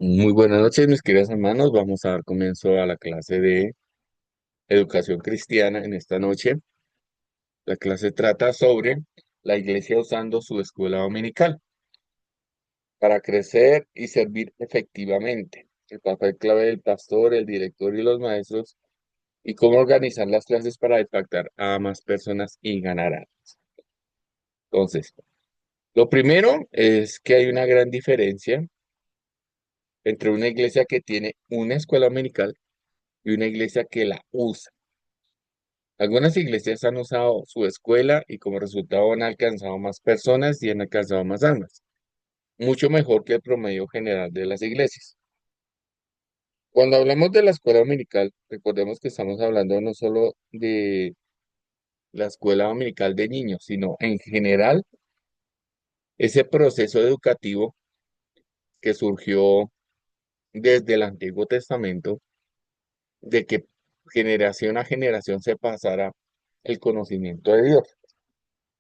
Muy buenas noches, mis queridos hermanos. Vamos a dar comienzo a la clase de educación cristiana en esta noche. La clase trata sobre la iglesia usando su escuela dominical para crecer y servir efectivamente. El papel clave del pastor, el director y los maestros y cómo organizar las clases para impactar a más personas y ganar almas. Entonces, lo primero es que hay una gran diferencia entre una iglesia que tiene una escuela dominical y una iglesia que la usa. Algunas iglesias han usado su escuela y como resultado han alcanzado más personas y han alcanzado más almas, mucho mejor que el promedio general de las iglesias. Cuando hablamos de la escuela dominical, recordemos que estamos hablando no solo de la escuela dominical de niños, sino en general ese proceso educativo que surgió desde el Antiguo Testamento, de que generación a generación se pasara el conocimiento de Dios.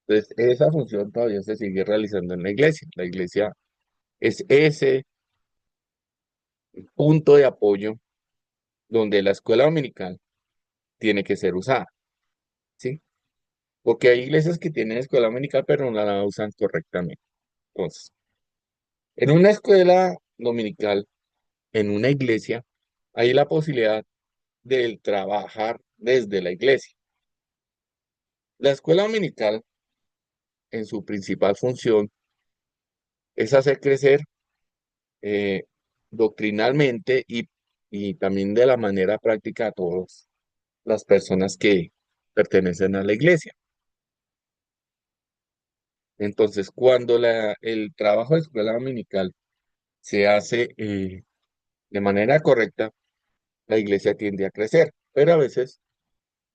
Entonces, esa función todavía se sigue realizando en la iglesia. La iglesia es ese punto de apoyo donde la escuela dominical tiene que ser usada, ¿sí? Porque hay iglesias que tienen escuela dominical, pero no la usan correctamente. Entonces, en una escuela dominical, en una iglesia, hay la posibilidad de trabajar desde la iglesia. La escuela dominical, en su principal función, es hacer crecer eh, doctrinalmente y también de la manera práctica a todas las personas que pertenecen a la iglesia. Entonces, cuando el trabajo de escuela dominical se hace de manera correcta, la iglesia tiende a crecer, pero a veces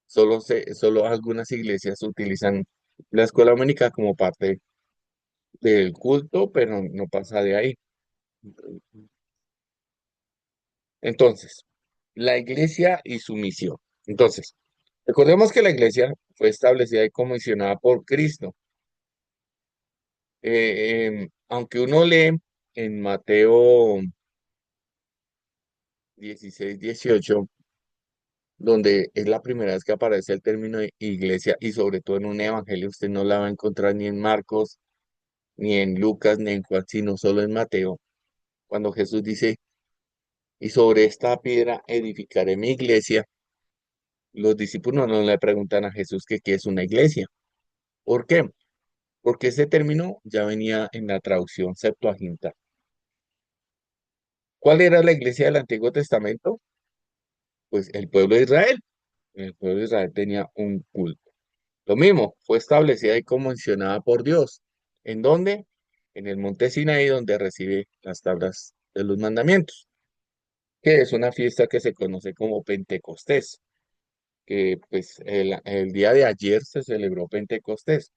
solo algunas iglesias utilizan la escuela dominical como parte del culto, pero no pasa de ahí. Entonces, la iglesia y su misión. Entonces, recordemos que la iglesia fue establecida y comisionada por Cristo. Aunque uno lee en Mateo 16-18, donde es la primera vez que aparece el término de iglesia y sobre todo en un evangelio, usted no la va a encontrar ni en Marcos, ni en Lucas, ni en Juan, sino solo en Mateo, cuando Jesús dice, y sobre esta piedra edificaré mi iglesia, los discípulos no le preguntan a Jesús que qué es una iglesia. ¿Por qué? Porque ese término ya venía en la traducción Septuaginta. ¿Cuál era la iglesia del Antiguo Testamento? Pues el pueblo de Israel. El pueblo de Israel tenía un culto. Lo mismo, fue establecida y convencionada por Dios. ¿En dónde? En el monte Sinaí, donde recibe las tablas de los mandamientos, que es una fiesta que se conoce como Pentecostés, que pues el día de ayer se celebró Pentecostés.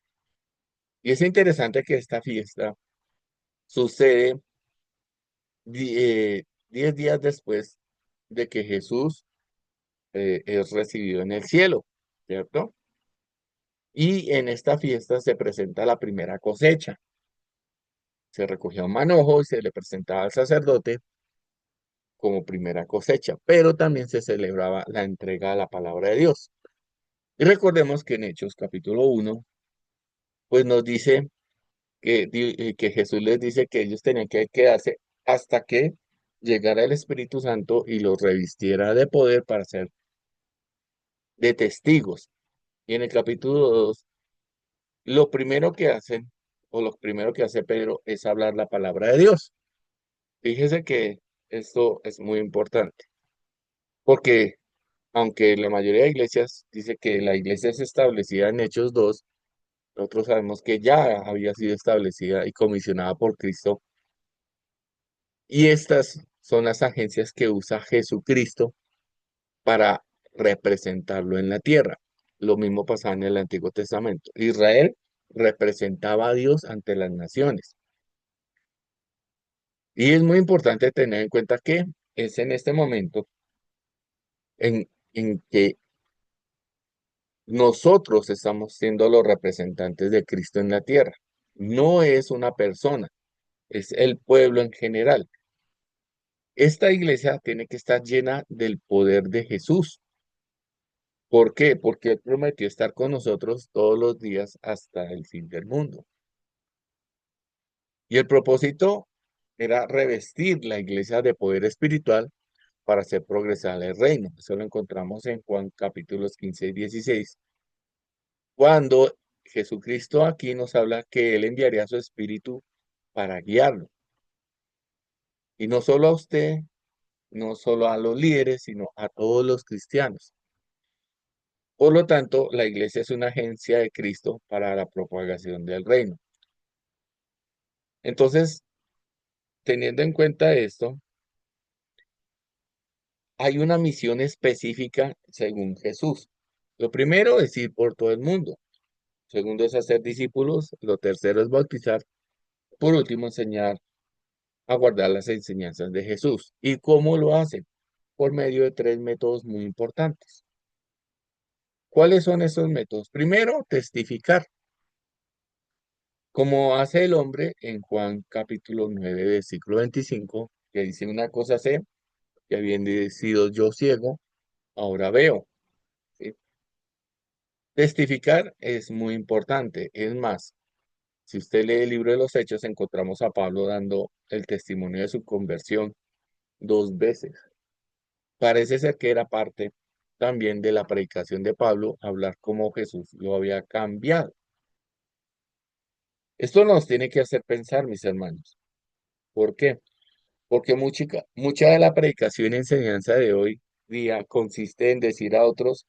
Y es interesante que esta fiesta sucede 10 días después de que Jesús es recibido en el cielo, ¿cierto? Y en esta fiesta se presenta la primera cosecha. Se recogía un manojo y se le presentaba al sacerdote como primera cosecha, pero también se celebraba la entrega de la palabra de Dios. Y recordemos que en Hechos capítulo 1, pues nos dice que Jesús les dice que ellos tenían que quedarse hasta que llegara el Espíritu Santo y los revistiera de poder para ser de testigos. Y en el capítulo 2 lo primero que hacen, o lo primero que hace Pedro es hablar la palabra de Dios. Fíjese que esto es muy importante, porque aunque la mayoría de iglesias dice que la iglesia es establecida en Hechos 2, nosotros sabemos que ya había sido establecida y comisionada por Cristo, y estas son las agencias que usa Jesucristo para representarlo en la tierra. Lo mismo pasaba en el Antiguo Testamento. Israel representaba a Dios ante las naciones. Y es muy importante tener en cuenta que es en este momento en que nosotros estamos siendo los representantes de Cristo en la tierra. No es una persona, es el pueblo en general. Esta iglesia tiene que estar llena del poder de Jesús. ¿Por qué? Porque Él prometió estar con nosotros todos los días hasta el fin del mundo. Y el propósito era revestir la iglesia de poder espiritual para hacer progresar el reino. Eso lo encontramos en Juan capítulos 15 y 16, cuando Jesucristo aquí nos habla que Él enviaría su espíritu para guiarlo. Y no solo a usted, no solo a los líderes, sino a todos los cristianos. Por lo tanto, la iglesia es una agencia de Cristo para la propagación del reino. Entonces, teniendo en cuenta esto, hay una misión específica según Jesús. Lo primero es ir por todo el mundo. Segundo es hacer discípulos. Lo tercero es bautizar. Por último, enseñar a guardar las enseñanzas de Jesús. ¿Y cómo lo hacen? Por medio de tres métodos muy importantes. ¿Cuáles son esos métodos? Primero, testificar, como hace el hombre en Juan capítulo 9, versículo 25, que dice una cosa sé, que habiendo sido yo ciego, ahora veo. ¿Sí? Testificar es muy importante. Es más, si usted lee el libro de los Hechos, encontramos a Pablo dando el testimonio de su conversión 2 veces. Parece ser que era parte también de la predicación de Pablo, hablar cómo Jesús lo había cambiado. Esto nos tiene que hacer pensar, mis hermanos. ¿Por qué? Porque mucha de la predicación y enseñanza de hoy día consiste en decir a otros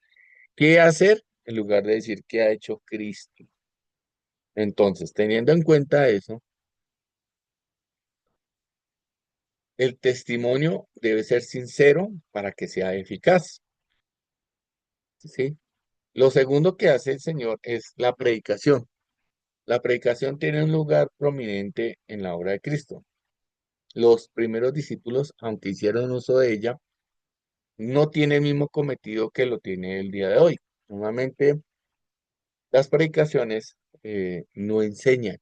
qué hacer en lugar de decir qué ha hecho Cristo. Entonces, teniendo en cuenta eso, el testimonio debe ser sincero para que sea eficaz, ¿sí? Lo segundo que hace el Señor es la predicación. La predicación tiene un lugar prominente en la obra de Cristo. Los primeros discípulos, aunque hicieron uso de ella, no tiene el mismo cometido que lo tiene el día de hoy. Normalmente las predicaciones no enseñan,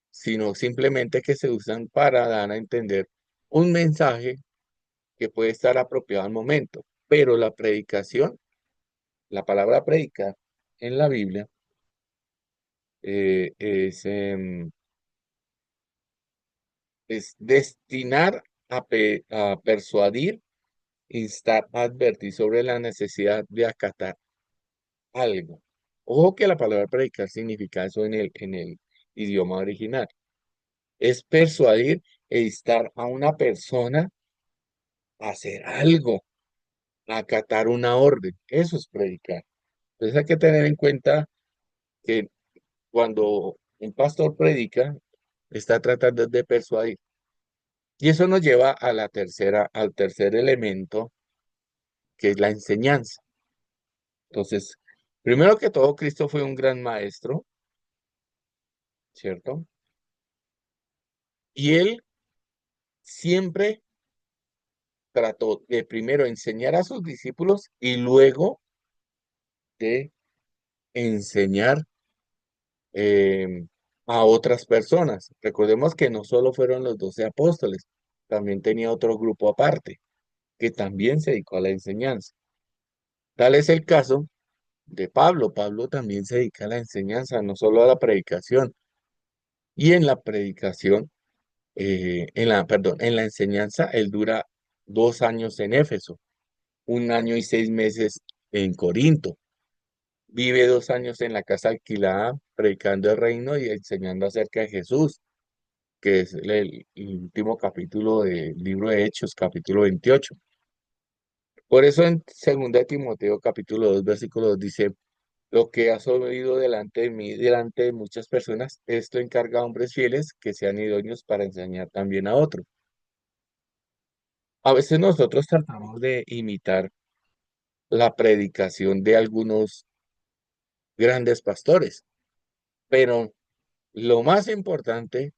sino simplemente que se usan para dar a entender un mensaje que puede estar apropiado al momento. Pero la predicación, la palabra predicar en la Biblia es destinar a persuadir, instar, advertir sobre la necesidad de acatar algo. Ojo que la palabra predicar significa eso en el idioma original. Es persuadir e instar a una persona a hacer algo, a acatar una orden. Eso es predicar. Entonces hay que tener en cuenta que cuando un pastor predica, está tratando de persuadir. Y eso nos lleva a al tercer elemento, que es la enseñanza. Entonces, primero que todo, Cristo fue un gran maestro, ¿cierto? Y él siempre trató de primero enseñar a sus discípulos y luego de enseñar a otras personas. Recordemos que no solo fueron los 12 apóstoles, también tenía otro grupo aparte que también se dedicó a la enseñanza. Tal es el caso de Pablo. Pablo también se dedica a la enseñanza, no solo a la predicación. Y en la predicación, perdón, en la enseñanza, él dura 2 años en Éfeso, 1 año y 6 meses en Corinto. Vive 2 años en la casa alquilada, predicando el reino y enseñando acerca de Jesús, que es el último capítulo del libro de Hechos, capítulo 28. Por eso en 2 de Timoteo, capítulo 2 versículo 2 dice, lo que has oído delante de mí, delante de muchas personas, esto encarga a hombres fieles que sean idóneos para enseñar también a otros. A veces nosotros tratamos de imitar la predicación de algunos grandes pastores, pero lo más importante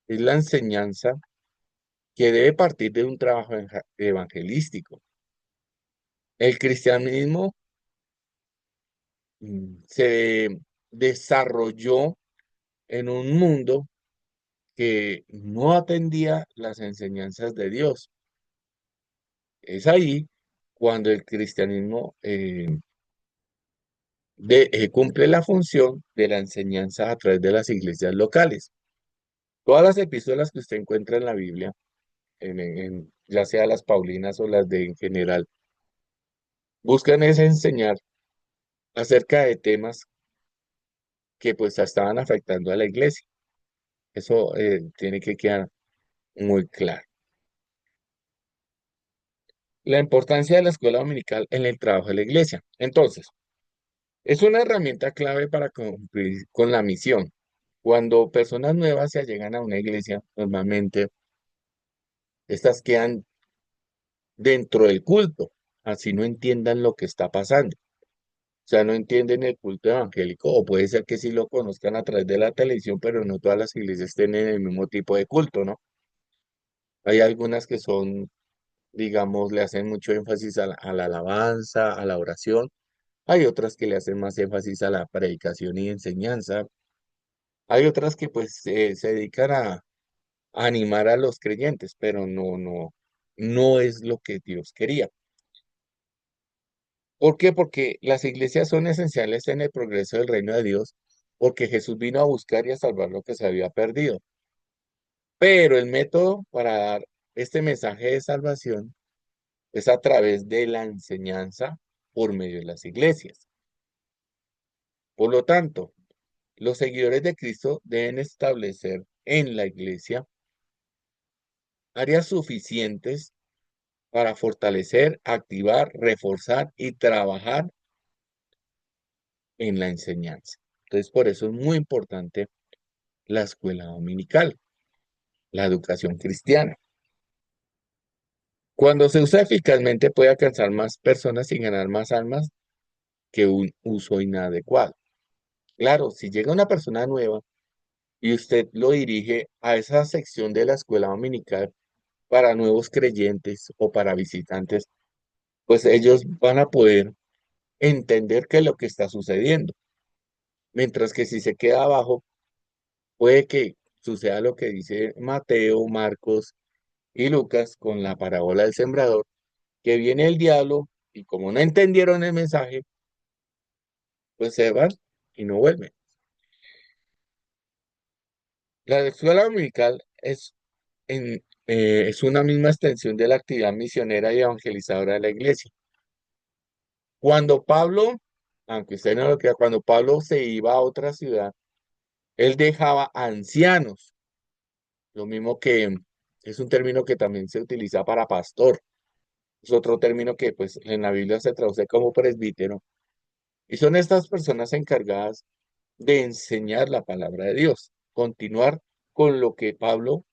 es la enseñanza que debe partir de un trabajo evangelístico. El cristianismo se desarrolló en un mundo que no atendía las enseñanzas de Dios. Es ahí cuando el cristianismo cumple la función de la enseñanza a través de las iglesias locales. Todas las epístolas que usted encuentra en la Biblia, ya sea las paulinas o las de en general, buscan es enseñar acerca de temas que pues estaban afectando a la iglesia. Eso tiene que quedar muy claro. La importancia de la escuela dominical en el trabajo de la iglesia. Entonces, es una herramienta clave para cumplir con la misión. Cuando personas nuevas se allegan a una iglesia, normalmente estas quedan dentro del culto, así no entiendan lo que está pasando. O sea, no entienden el culto evangélico, o puede ser que sí lo conozcan a través de la televisión, pero no todas las iglesias tienen el mismo tipo de culto, ¿no? Hay algunas que son, digamos, le hacen mucho énfasis a la alabanza, a la oración. Hay otras que le hacen más énfasis a la predicación y enseñanza. Hay otras que pues se dedican a animar a los creyentes, pero no es lo que Dios quería. ¿Por qué? Porque las iglesias son esenciales en el progreso del reino de Dios, porque Jesús vino a buscar y a salvar lo que se había perdido. Pero el método para dar este mensaje de salvación es a través de la enseñanza por medio de las iglesias. Por lo tanto, los seguidores de Cristo deben establecer en la iglesia áreas suficientes para fortalecer, activar, reforzar y trabajar en la enseñanza. Entonces, por eso es muy importante la escuela dominical, la educación cristiana. Cuando se usa eficazmente puede alcanzar más personas y ganar más almas que un uso inadecuado. Claro, si llega una persona nueva y usted lo dirige a esa sección de la escuela dominical para nuevos creyentes o para visitantes, pues ellos van a poder entender qué es lo que está sucediendo. Mientras que si se queda abajo, puede que suceda lo que dice Mateo, Marcos y Lucas con la parábola del sembrador, que viene el diablo y como no entendieron el mensaje, pues se van y no vuelven. La escuela dominical es una misma extensión de la actividad misionera y evangelizadora de la iglesia. Cuando Pablo, aunque usted no lo crea, cuando Pablo se iba a otra ciudad, él dejaba ancianos, lo mismo que es un término que también se utiliza para pastor. Es otro término que pues en la Biblia se traduce como presbítero. Y son estas personas encargadas de enseñar la palabra de Dios, continuar con lo que Pablo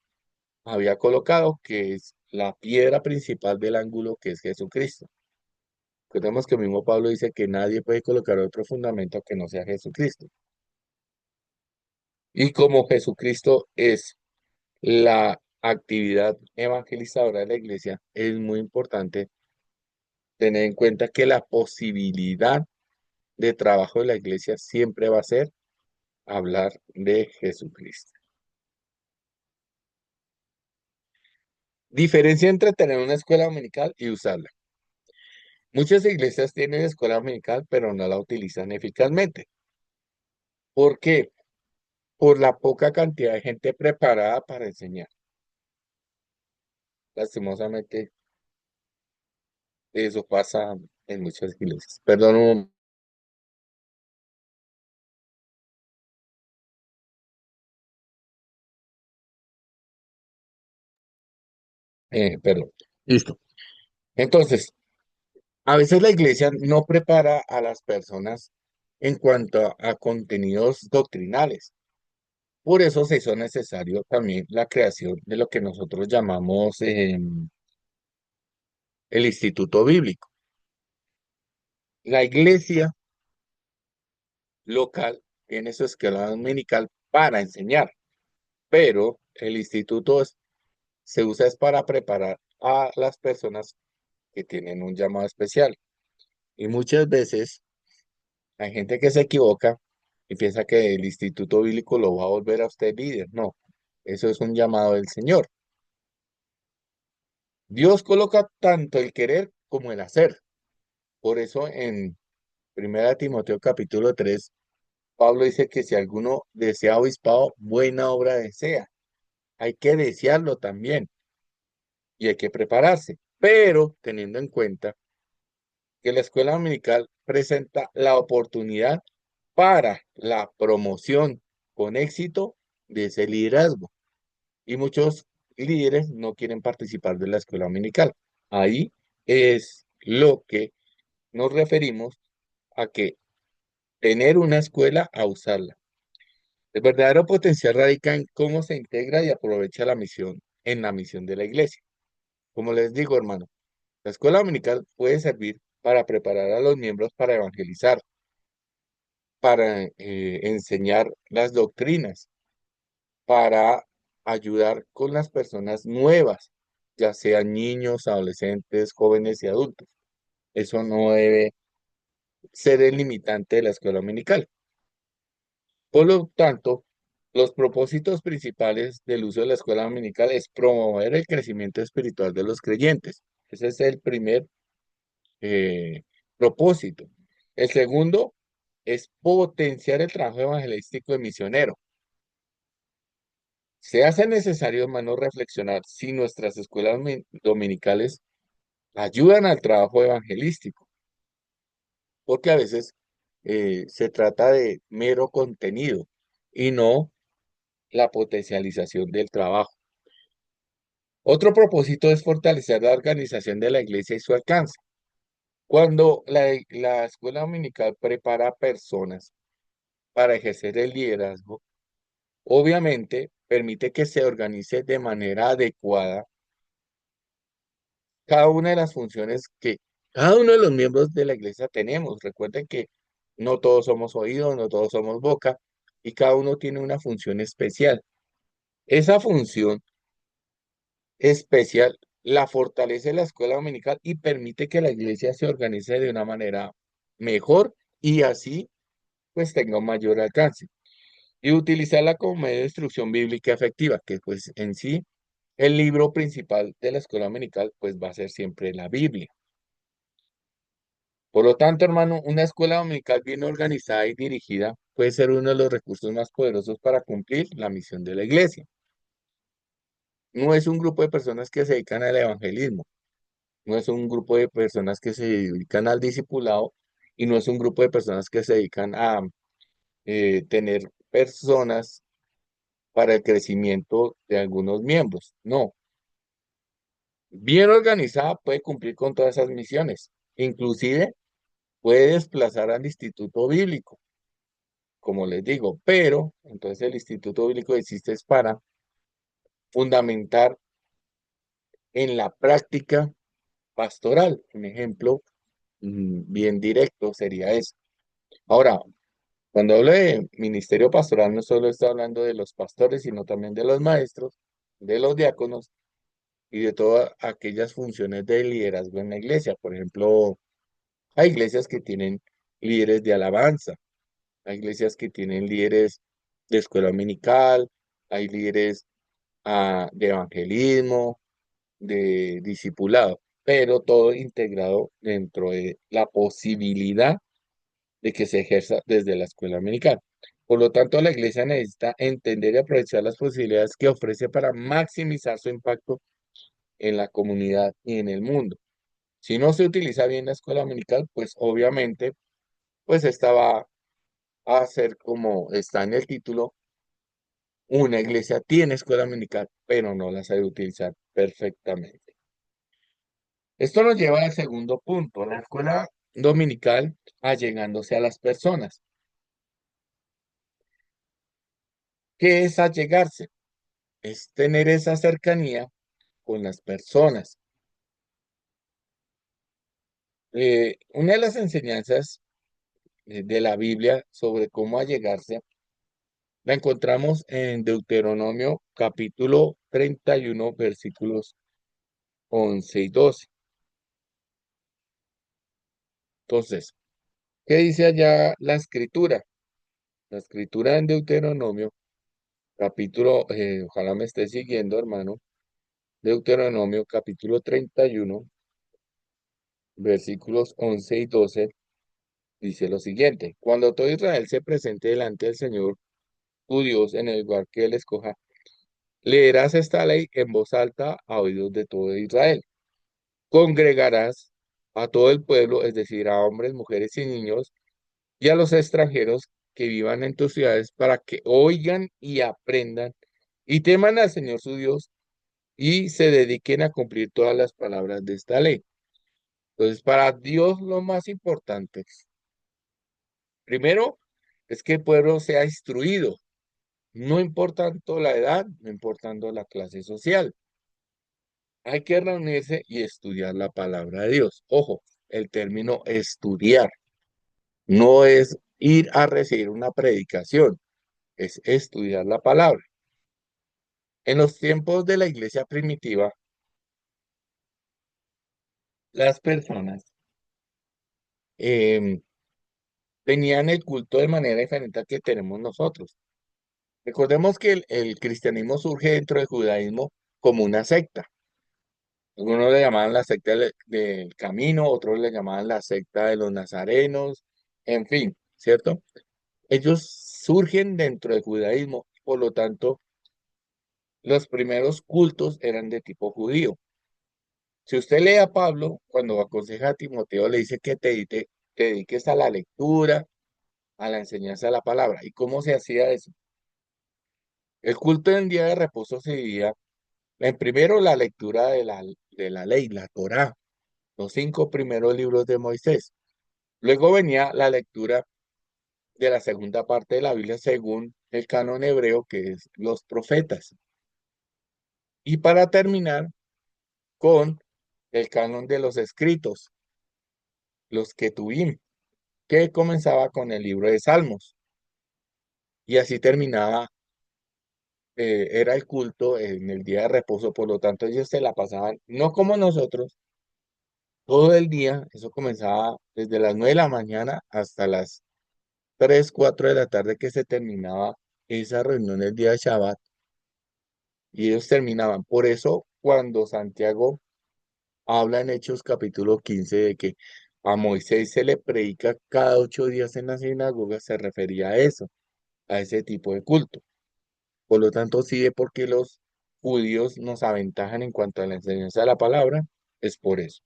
había colocado, que es la piedra principal del ángulo, que es Jesucristo. Recordemos que el mismo Pablo dice que nadie puede colocar otro fundamento que no sea Jesucristo. Y como Jesucristo es la actividad evangelizadora de la iglesia, es muy importante tener en cuenta que la posibilidad de trabajo de la iglesia siempre va a ser hablar de Jesucristo. Diferencia entre tener una escuela dominical y usarla. Muchas iglesias tienen escuela dominical, pero no la utilizan eficazmente. ¿Por qué? Por la poca cantidad de gente preparada para enseñar. Lastimosamente, eso pasa en muchas iglesias. Perdón, perdón. Listo. Entonces, a veces la iglesia no prepara a las personas en cuanto a contenidos doctrinales. Por eso se hizo necesario también la creación de lo que nosotros llamamos el Instituto Bíblico. La iglesia local tiene su escuela dominical para enseñar, pero el instituto se usa es para preparar a las personas que tienen un llamado especial. Y muchas veces hay gente que se equivoca y piensa que el instituto bíblico lo va a volver a usted líder. No, eso es un llamado del Señor. Dios coloca tanto el querer como el hacer. Por eso en 1 Timoteo capítulo 3 Pablo dice que si alguno desea obispado, buena obra desea. Hay que desearlo también y hay que prepararse, pero teniendo en cuenta que la escuela dominical presenta la oportunidad para la promoción con éxito de ese liderazgo. Y muchos líderes no quieren participar de la escuela dominical. Ahí es lo que nos referimos a que tener una escuela a usarla. El verdadero potencial radica en cómo se integra y aprovecha la misión en la misión de la iglesia. Como les digo, hermano, la escuela dominical puede servir para preparar a los miembros para evangelizar, para enseñar las doctrinas, para ayudar con las personas nuevas, ya sean niños, adolescentes, jóvenes y adultos. Eso no debe ser el limitante de la escuela dominical. Por lo tanto, los propósitos principales del uso de la escuela dominical es promover el crecimiento espiritual de los creyentes. Ese es el primer eh, propósito. El segundo es potenciar el trabajo evangelístico de misionero. Se hace necesario, hermano, reflexionar si nuestras escuelas dominicales ayudan al trabajo evangelístico, porque a veces se trata de mero contenido y no la potencialización del trabajo. Otro propósito es fortalecer la organización de la iglesia y su alcance. Cuando la escuela dominical prepara personas para ejercer el liderazgo, obviamente permite que se organice de manera adecuada cada una de las funciones que cada uno de los miembros de la iglesia tenemos. Recuerden que no todos somos oídos, no todos somos boca, y cada uno tiene una función especial. Esa función especial la fortalece la escuela dominical y permite que la iglesia se organice de una manera mejor y así pues tenga un mayor alcance. Y utilizarla como medio de instrucción bíblica efectiva, que pues en sí el libro principal de la escuela dominical pues va a ser siempre la Biblia. Por lo tanto, hermano, una escuela dominical bien organizada y dirigida puede ser uno de los recursos más poderosos para cumplir la misión de la iglesia. No es un grupo de personas que se dedican al evangelismo, no es un grupo de personas que se dedican al discipulado y no es un grupo de personas que se dedican a tener personas para el crecimiento de algunos miembros. No, bien organizada puede cumplir con todas esas misiones. Inclusive puede desplazar al instituto bíblico, como les digo, pero entonces el instituto bíblico existe es para fundamentar en la práctica pastoral. Un ejemplo bien directo sería eso. Ahora, cuando hablo de ministerio pastoral, no solo está hablando de los pastores, sino también de los maestros, de los diáconos y de todas aquellas funciones de liderazgo en la iglesia. Por ejemplo, hay iglesias que tienen líderes de alabanza, hay iglesias que tienen líderes de escuela dominical, hay líderes de evangelismo, de discipulado, pero todo integrado dentro de la posibilidad de que se ejerza desde la escuela dominical. Por lo tanto, la iglesia necesita entender y aprovechar las posibilidades que ofrece para maximizar su impacto en la comunidad y en el mundo. Si no se utiliza bien la escuela dominical, pues obviamente, pues esta va a ser como está en el título, una iglesia tiene escuela dominical, pero no la sabe utilizar perfectamente. Esto nos lleva al segundo punto, la escuela dominical allegándose a las personas. ¿Qué es allegarse? Es tener esa cercanía con las personas. Una de las enseñanzas de la Biblia sobre cómo allegarse la encontramos en Deuteronomio capítulo 31 versículos 11 y 12. Entonces, ¿qué dice allá la escritura? La escritura en Deuteronomio capítulo, ojalá me esté siguiendo, hermano. Deuteronomio capítulo 31, versículos 11 y 12, dice lo siguiente: Cuando todo Israel se presente delante del Señor tu Dios en el lugar que él escoja, leerás esta ley en voz alta a oídos de todo Israel. Congregarás a todo el pueblo, es decir, a hombres, mujeres y niños, y a los extranjeros que vivan en tus ciudades, para que oigan y aprendan y teman al Señor su Dios y se dediquen a cumplir todas las palabras de esta ley. Entonces, para Dios lo más importante, primero, es que el pueblo sea instruido, no importando la edad, no importando la clase social. Hay que reunirse y estudiar la palabra de Dios. Ojo, el término estudiar no es ir a recibir una predicación, es estudiar la palabra. En los tiempos de la iglesia primitiva, las personas em, tenían el culto de manera diferente al que tenemos nosotros. Recordemos que el cristianismo surge dentro del judaísmo como una secta. Algunos le llamaban la secta del camino, otros le llamaban la secta de los nazarenos, en fin, ¿cierto? Ellos surgen dentro del judaísmo, por lo tanto, los primeros cultos eran de tipo judío. Si usted lee a Pablo, cuando aconseja a Timoteo, le dice que te dediques a la lectura, a la enseñanza de la palabra. ¿Y cómo se hacía eso? El culto en día de reposo se dividía en primero la lectura de la ley, la Torá, los 5 primeros libros de Moisés. Luego venía la lectura de la segunda parte de la Biblia según el canon hebreo, que es los profetas. Y para terminar con el canon de los escritos, los Ketuvim, que comenzaba con el libro de Salmos. Y así terminaba, era el culto en el día de reposo, por lo tanto ellos se la pasaban, no como nosotros, todo el día, eso comenzaba desde las 9 de la mañana hasta las 3 4 de la tarde que se terminaba esa reunión el día de Shabbat y ellos terminaban. Por eso cuando Santiago habla en Hechos capítulo 15 de que a Moisés se le predica cada 8 días en la sinagoga, se refería a eso, a ese tipo de culto. Por lo tanto, sí de por qué los judíos nos aventajan en cuanto a la enseñanza de la palabra, es por eso.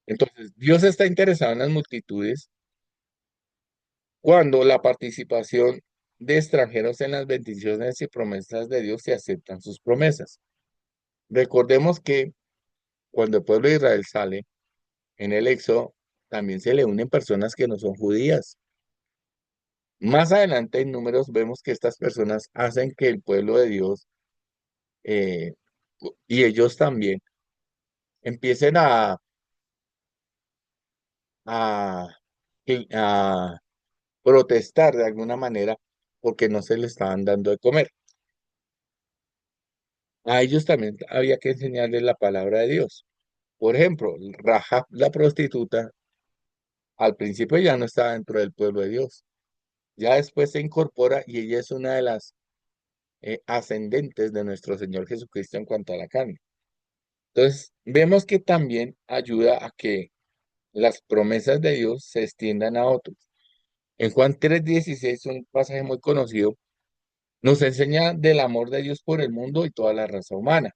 Entonces, Dios está interesado en las multitudes cuando la participación de extranjeros en las bendiciones y promesas de Dios se aceptan sus promesas. Recordemos que cuando el pueblo de Israel sale en el Éxodo, también se le unen personas que no son judías. Más adelante en Números vemos que estas personas hacen que el pueblo de Dios eh, y ellos también empiecen a, a protestar de alguna manera porque no se les estaban dando de comer. A ellos también había que enseñarles la palabra de Dios. Por ejemplo, Rahab, la prostituta, al principio ya no estaba dentro del pueblo de Dios. Ya después se incorpora y ella es una de las ascendentes de nuestro Señor Jesucristo en cuanto a la carne. Entonces, vemos que también ayuda a que las promesas de Dios se extiendan a otros. En Juan 3:16, un pasaje muy conocido, nos enseña del amor de Dios por el mundo y toda la raza humana.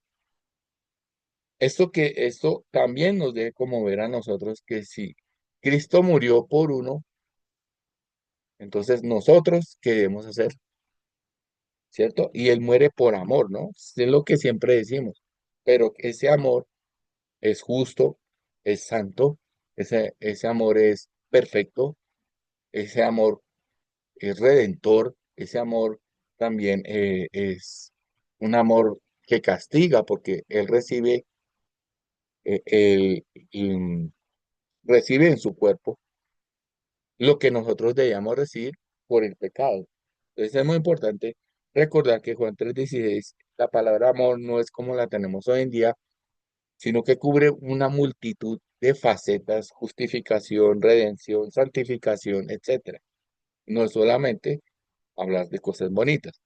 Esto también nos debe conmover a nosotros que si Cristo murió por uno, entonces nosotros, ¿qué debemos hacer? ¿Cierto? Y Él muere por amor, ¿no? Es lo que siempre decimos. Pero ese amor es justo, es santo, ese amor es perfecto, ese amor es redentor, ese amor también es un amor que castiga porque Él recibe, él, recibe en su cuerpo lo que nosotros debíamos recibir por el pecado. Entonces es muy importante recordar que Juan 3:16, la palabra amor no es como la tenemos hoy en día, sino que cubre una multitud de facetas, justificación, redención, santificación, etcétera. No es solamente hablar de cosas bonitas.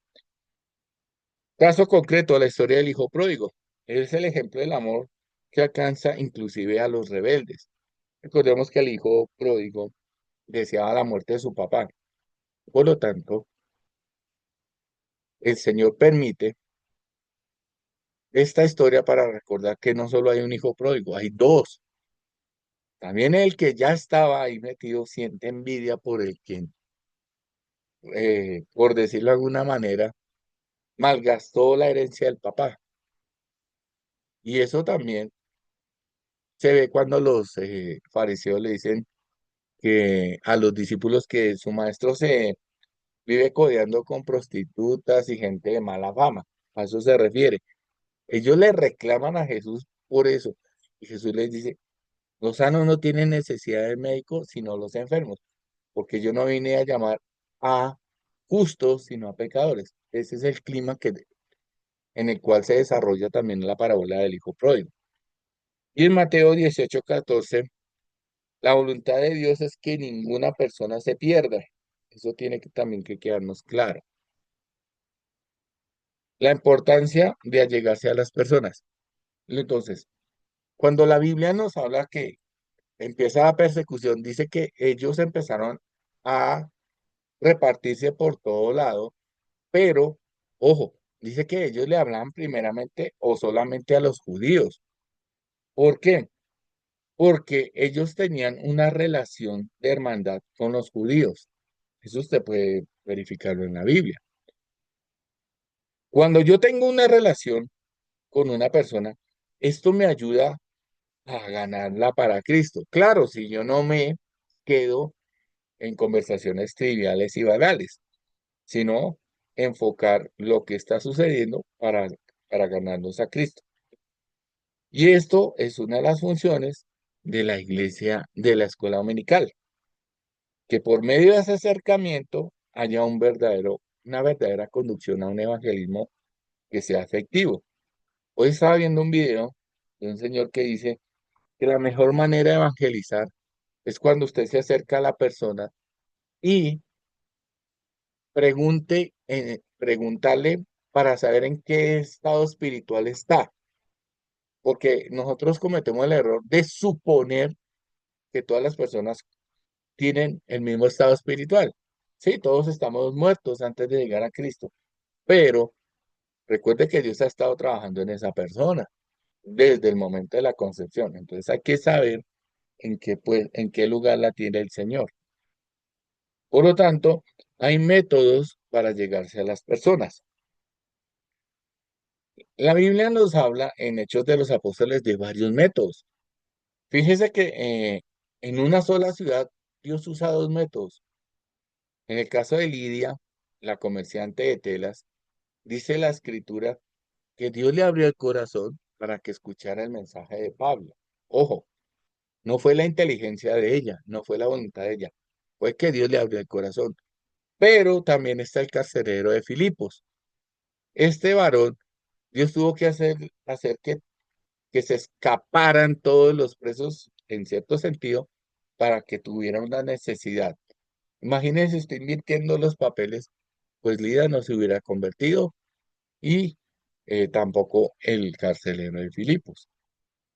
Caso concreto, la historia del hijo pródigo. Es el ejemplo del amor que alcanza inclusive a los rebeldes. Recordemos que el hijo pródigo deseaba la muerte de su papá. Por lo tanto, el Señor permite esta historia para recordar que no solo hay un hijo pródigo, hay dos. También el que ya estaba ahí metido siente envidia por el quien, por decirlo de alguna manera, malgastó la herencia del papá. Y eso también se ve cuando los fariseos le dicen que a los discípulos que su maestro se vive codeando con prostitutas y gente de mala fama. A eso se refiere. Ellos le reclaman a Jesús por eso. Y Jesús les dice, los sanos no tienen necesidad de médico, sino los enfermos, porque yo no vine a llamar a justos, sino a pecadores. Ese es el clima en el cual se desarrolla también la parábola del hijo pródigo. Y en Mateo 18:14, la voluntad de Dios es que ninguna persona se pierda. Eso tiene que también que quedarnos claro. La importancia de allegarse a las personas. Entonces, cuando la Biblia nos habla que empieza la persecución, dice que ellos empezaron a repartirse por todo lado, pero, ojo, dice que ellos le hablaban primeramente o solamente a los judíos. ¿Por qué? Porque ellos tenían una relación de hermandad con los judíos. Eso usted puede verificarlo en la Biblia. Cuando yo tengo una relación con una persona, esto me ayuda a ganarla para Cristo. Claro, si yo no me quedo en conversaciones triviales y banales, sino enfocar lo que está sucediendo para ganarnos a Cristo. Y esto es una de las funciones de la iglesia, de la escuela dominical, que por medio de ese acercamiento haya una verdadera conducción a un evangelismo que sea efectivo. Hoy estaba viendo un video de un señor que dice que la mejor manera de evangelizar es cuando usted se acerca a la persona y preguntarle para saber en qué estado espiritual está, porque nosotros cometemos el error de suponer que todas las personas tienen el mismo estado espiritual. Sí, todos estamos muertos antes de llegar a Cristo, pero recuerde que Dios ha estado trabajando en esa persona desde el momento de la concepción. Entonces hay que saber en qué lugar la tiene el Señor. Por lo tanto, hay métodos para llegarse a las personas. La Biblia nos habla en Hechos de los Apóstoles de varios métodos. Fíjese que en una sola ciudad Dios usa dos métodos. En el caso de Lidia, la comerciante de telas, dice la escritura que Dios le abrió el corazón para que escuchara el mensaje de Pablo. Ojo, no fue la inteligencia de ella, no fue la voluntad de ella, fue que Dios le abrió el corazón. Pero también está el carcelero de Filipos. Este varón, Dios tuvo que hacer que se escaparan todos los presos, en cierto sentido, para que tuvieran una necesidad. Imagínense usted invirtiendo los papeles, pues Lida no se hubiera convertido y tampoco el carcelero de Filipos.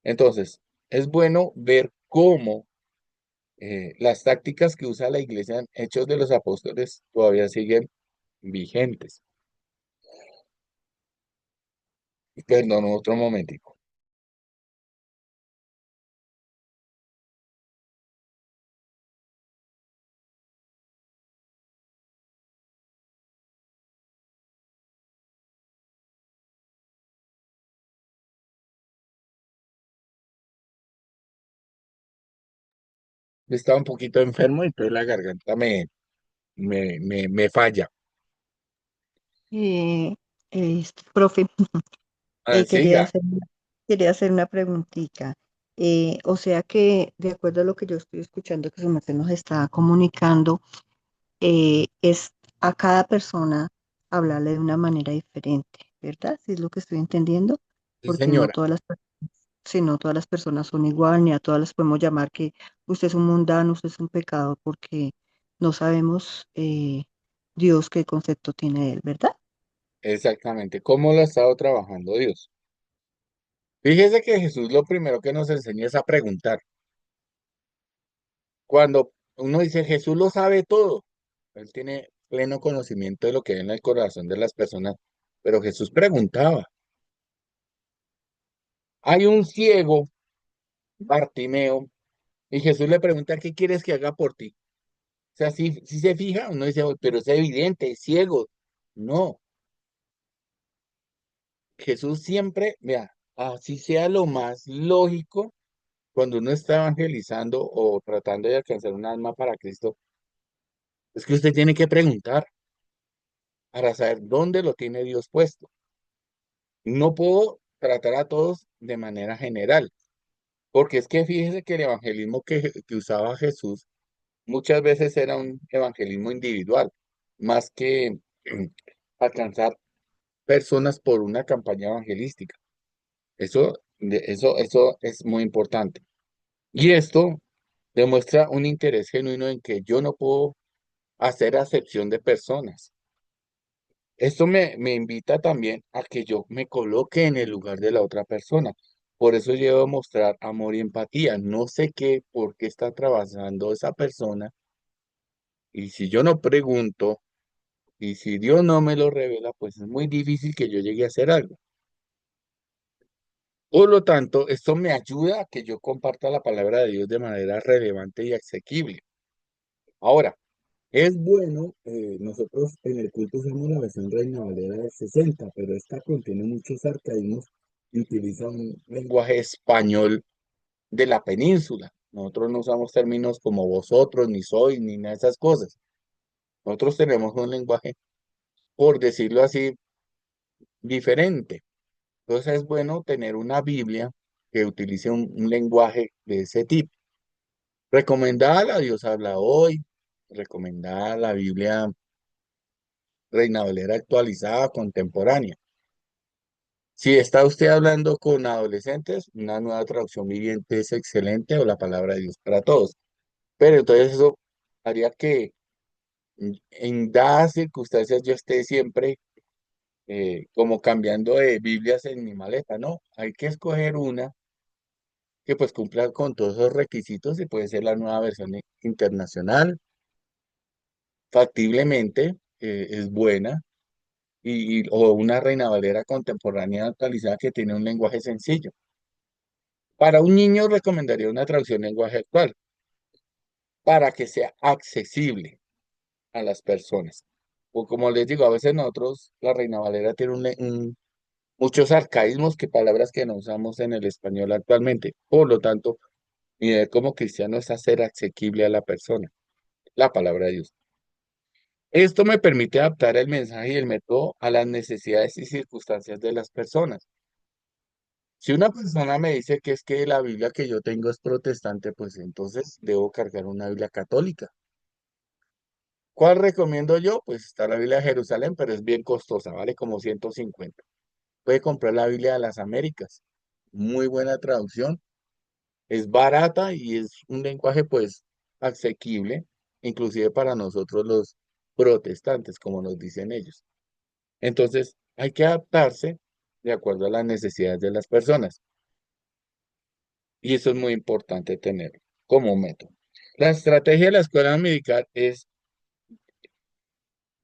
Entonces, es bueno ver cómo las tácticas que usa la iglesia en Hechos de los Apóstoles todavía siguen vigentes. Perdón, otro momentico. Estaba un poquito enfermo y entonces la garganta me falla. Eh, Profe, Ah, quería siga. hacer una preguntita. O sea que, de acuerdo a lo que yo estoy escuchando que su merced nos está comunicando, es a cada persona hablarle de una manera diferente, ¿verdad? Si es lo que estoy entendiendo, Sí, porque no señora. todas si no todas las personas son igual, ni a todas las podemos llamar que usted es un mundano, usted es un pecador, porque no sabemos Dios qué concepto tiene de él, ¿verdad? Exactamente. ¿Cómo lo ha estado trabajando Dios? Fíjese que Jesús lo primero que nos enseña es a preguntar. Cuando uno dice Jesús lo sabe todo, él tiene pleno conocimiento de lo que hay en el corazón de las personas, pero Jesús preguntaba. Hay un ciego, Bartimeo, y Jesús le pregunta, ¿qué quieres que haga por ti? O sea, si se fija, uno dice, "Oh, pero es evidente, es ciego". No, Jesús siempre, vea, así sea lo más lógico, cuando uno está evangelizando o tratando de alcanzar un alma para Cristo, es que usted tiene que preguntar para saber dónde lo tiene Dios puesto. No puedo tratar a todos de manera general, porque es que fíjese que el evangelismo que usaba Jesús muchas veces era un evangelismo individual, más que alcanzar personas por una campaña evangelística. Eso es muy importante. Y esto demuestra un interés genuino en que yo no puedo hacer acepción de personas. Esto me invita también a que yo me coloque en el lugar de la otra persona. Por eso yo debo mostrar amor y empatía. No sé qué, por qué está trabajando esa persona. Y si yo no pregunto, y si Dios no me lo revela, pues es muy difícil que yo llegue a hacer algo. Por lo tanto, esto me ayuda a que yo comparta la palabra de Dios de manera relevante y asequible. Ahora, es bueno, nosotros en el culto usamos la versión Reina Valera del 60, pero esta contiene muchos arcaísmos y utiliza un lenguaje español de la península. Nosotros no usamos términos como vosotros, ni soy, ni nada de esas cosas. Nosotros tenemos un lenguaje, por decirlo así, diferente. Entonces es bueno tener una Biblia que utilice un lenguaje de ese tipo. Recomendada la Dios habla hoy, recomendada la Biblia Reina Valera actualizada, contemporánea. Si está usted hablando con adolescentes, una nueva traducción viviente es excelente o la palabra de Dios para todos. Pero entonces eso haría que en dadas circunstancias yo esté siempre como cambiando de Biblias en mi maleta, ¿no? Hay que escoger una que pues cumpla con todos esos requisitos y puede ser la nueva versión internacional, factiblemente es buena, o una Reina Valera contemporánea actualizada que tiene un lenguaje sencillo. Para un niño recomendaría una traducción lenguaje actual, para que sea accesible a las personas. O como les digo, a veces nosotros, la Reina Valera tiene muchos arcaísmos que palabras que no usamos en el español actualmente. Por lo tanto, mi deber como cristiano es hacer asequible a la persona la palabra de Dios. Esto me permite adaptar el mensaje y el método a las necesidades y circunstancias de las personas. Si una persona me dice que es que la Biblia que yo tengo es protestante, pues entonces debo cargar una Biblia católica. ¿Cuál recomiendo yo? Pues está la Biblia de Jerusalén, pero es bien costosa, vale como 150. Puede comprar la Biblia de las Américas. Muy buena traducción. Es barata y es un lenguaje pues asequible, inclusive para nosotros los protestantes, como nos dicen ellos. Entonces, hay que adaptarse de acuerdo a las necesidades de las personas. Y eso es muy importante tener como método. La estrategia de la escuela medical es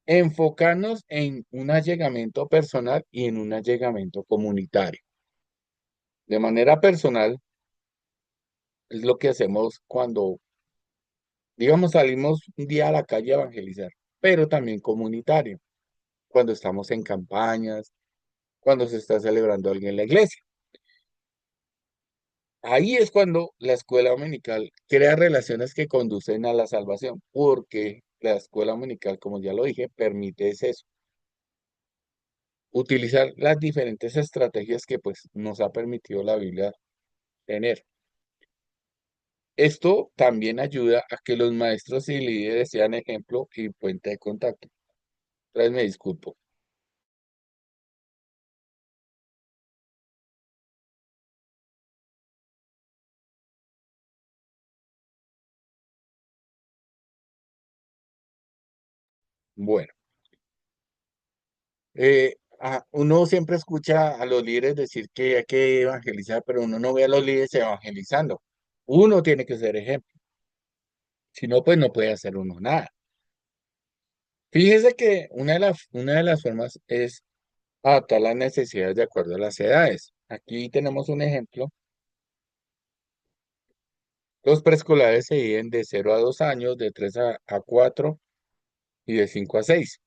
enfocarnos en un allegamiento personal y en un allegamiento comunitario. De manera personal, es lo que hacemos cuando, digamos, salimos un día a la calle a evangelizar, pero también comunitario, cuando estamos en campañas, cuando se está celebrando algo en la iglesia. Ahí es cuando la escuela dominical crea relaciones que conducen a la salvación, porque la escuela dominical, como ya lo dije, permite es eso, utilizar las diferentes estrategias que pues nos ha permitido la Biblia tener. Esto también ayuda a que los maestros y líderes sean ejemplo y puente de contacto. Entonces me disculpo. Bueno, uno siempre escucha a los líderes decir que hay que evangelizar, pero uno no ve a los líderes evangelizando. Uno tiene que ser ejemplo. Si no, pues no puede hacer uno nada. Fíjese que una de las formas es adaptar las necesidades de acuerdo a las edades. Aquí tenemos un ejemplo. Los preescolares se dividen de 0 a 2 años, de 3 a 4 y de 5 a 6.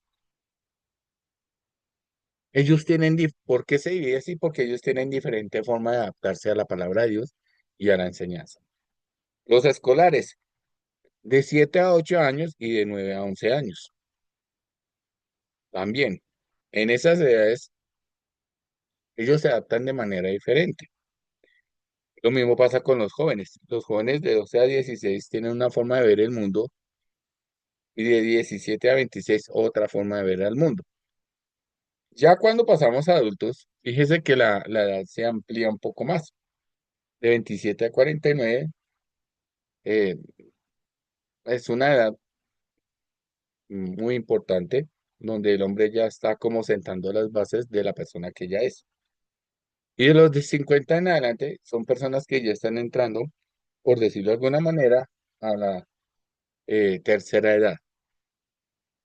¿Por qué se divide así? Porque ellos tienen diferente forma de adaptarse a la palabra de Dios y a la enseñanza. Los escolares, de 7 a 8 años y de 9 a 11 años. También, en esas edades, ellos se adaptan de manera diferente. Lo mismo pasa con los jóvenes. Los jóvenes de 12 a 16 tienen una forma de ver el mundo y de 17 a 26 otra forma de ver el mundo. Ya cuando pasamos a adultos, fíjese que la edad se amplía un poco más. De 27 a 49 eh, es una edad muy importante donde el hombre ya está como sentando las bases de la persona que ya es. Y de los de 50 en adelante son personas que ya están entrando, por decirlo de alguna manera, a la tercera edad.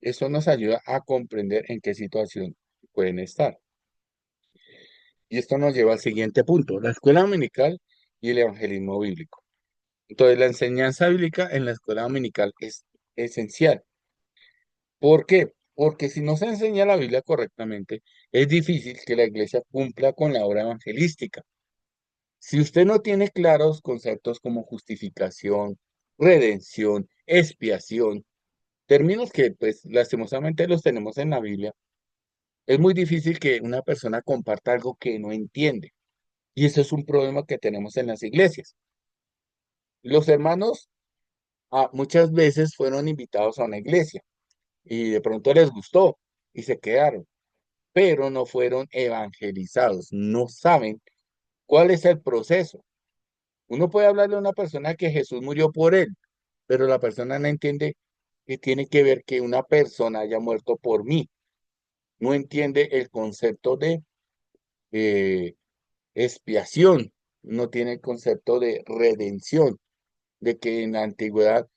Eso nos ayuda a comprender en qué situación pueden estar. Y esto nos lleva al siguiente punto, la escuela dominical y el evangelismo bíblico. Entonces, la enseñanza bíblica en la escuela dominical es esencial. ¿Por qué? Porque si no se enseña la Biblia correctamente, es difícil que la iglesia cumpla con la obra evangelística. Si usted no tiene claros conceptos como justificación, redención, expiación, términos que pues lastimosamente los tenemos en la Biblia, es muy difícil que una persona comparta algo que no entiende. Y eso es un problema que tenemos en las iglesias. Los hermanos muchas veces fueron invitados a una iglesia y de pronto les gustó y se quedaron, pero no fueron evangelizados, no saben cuál es el proceso. Uno puede hablarle a una persona que Jesús murió por él, pero la persona no entiende que tiene que ver que una persona haya muerto por mí. No entiende el concepto de eh, expiación, no tiene el concepto de redención, de que en la antigüedad,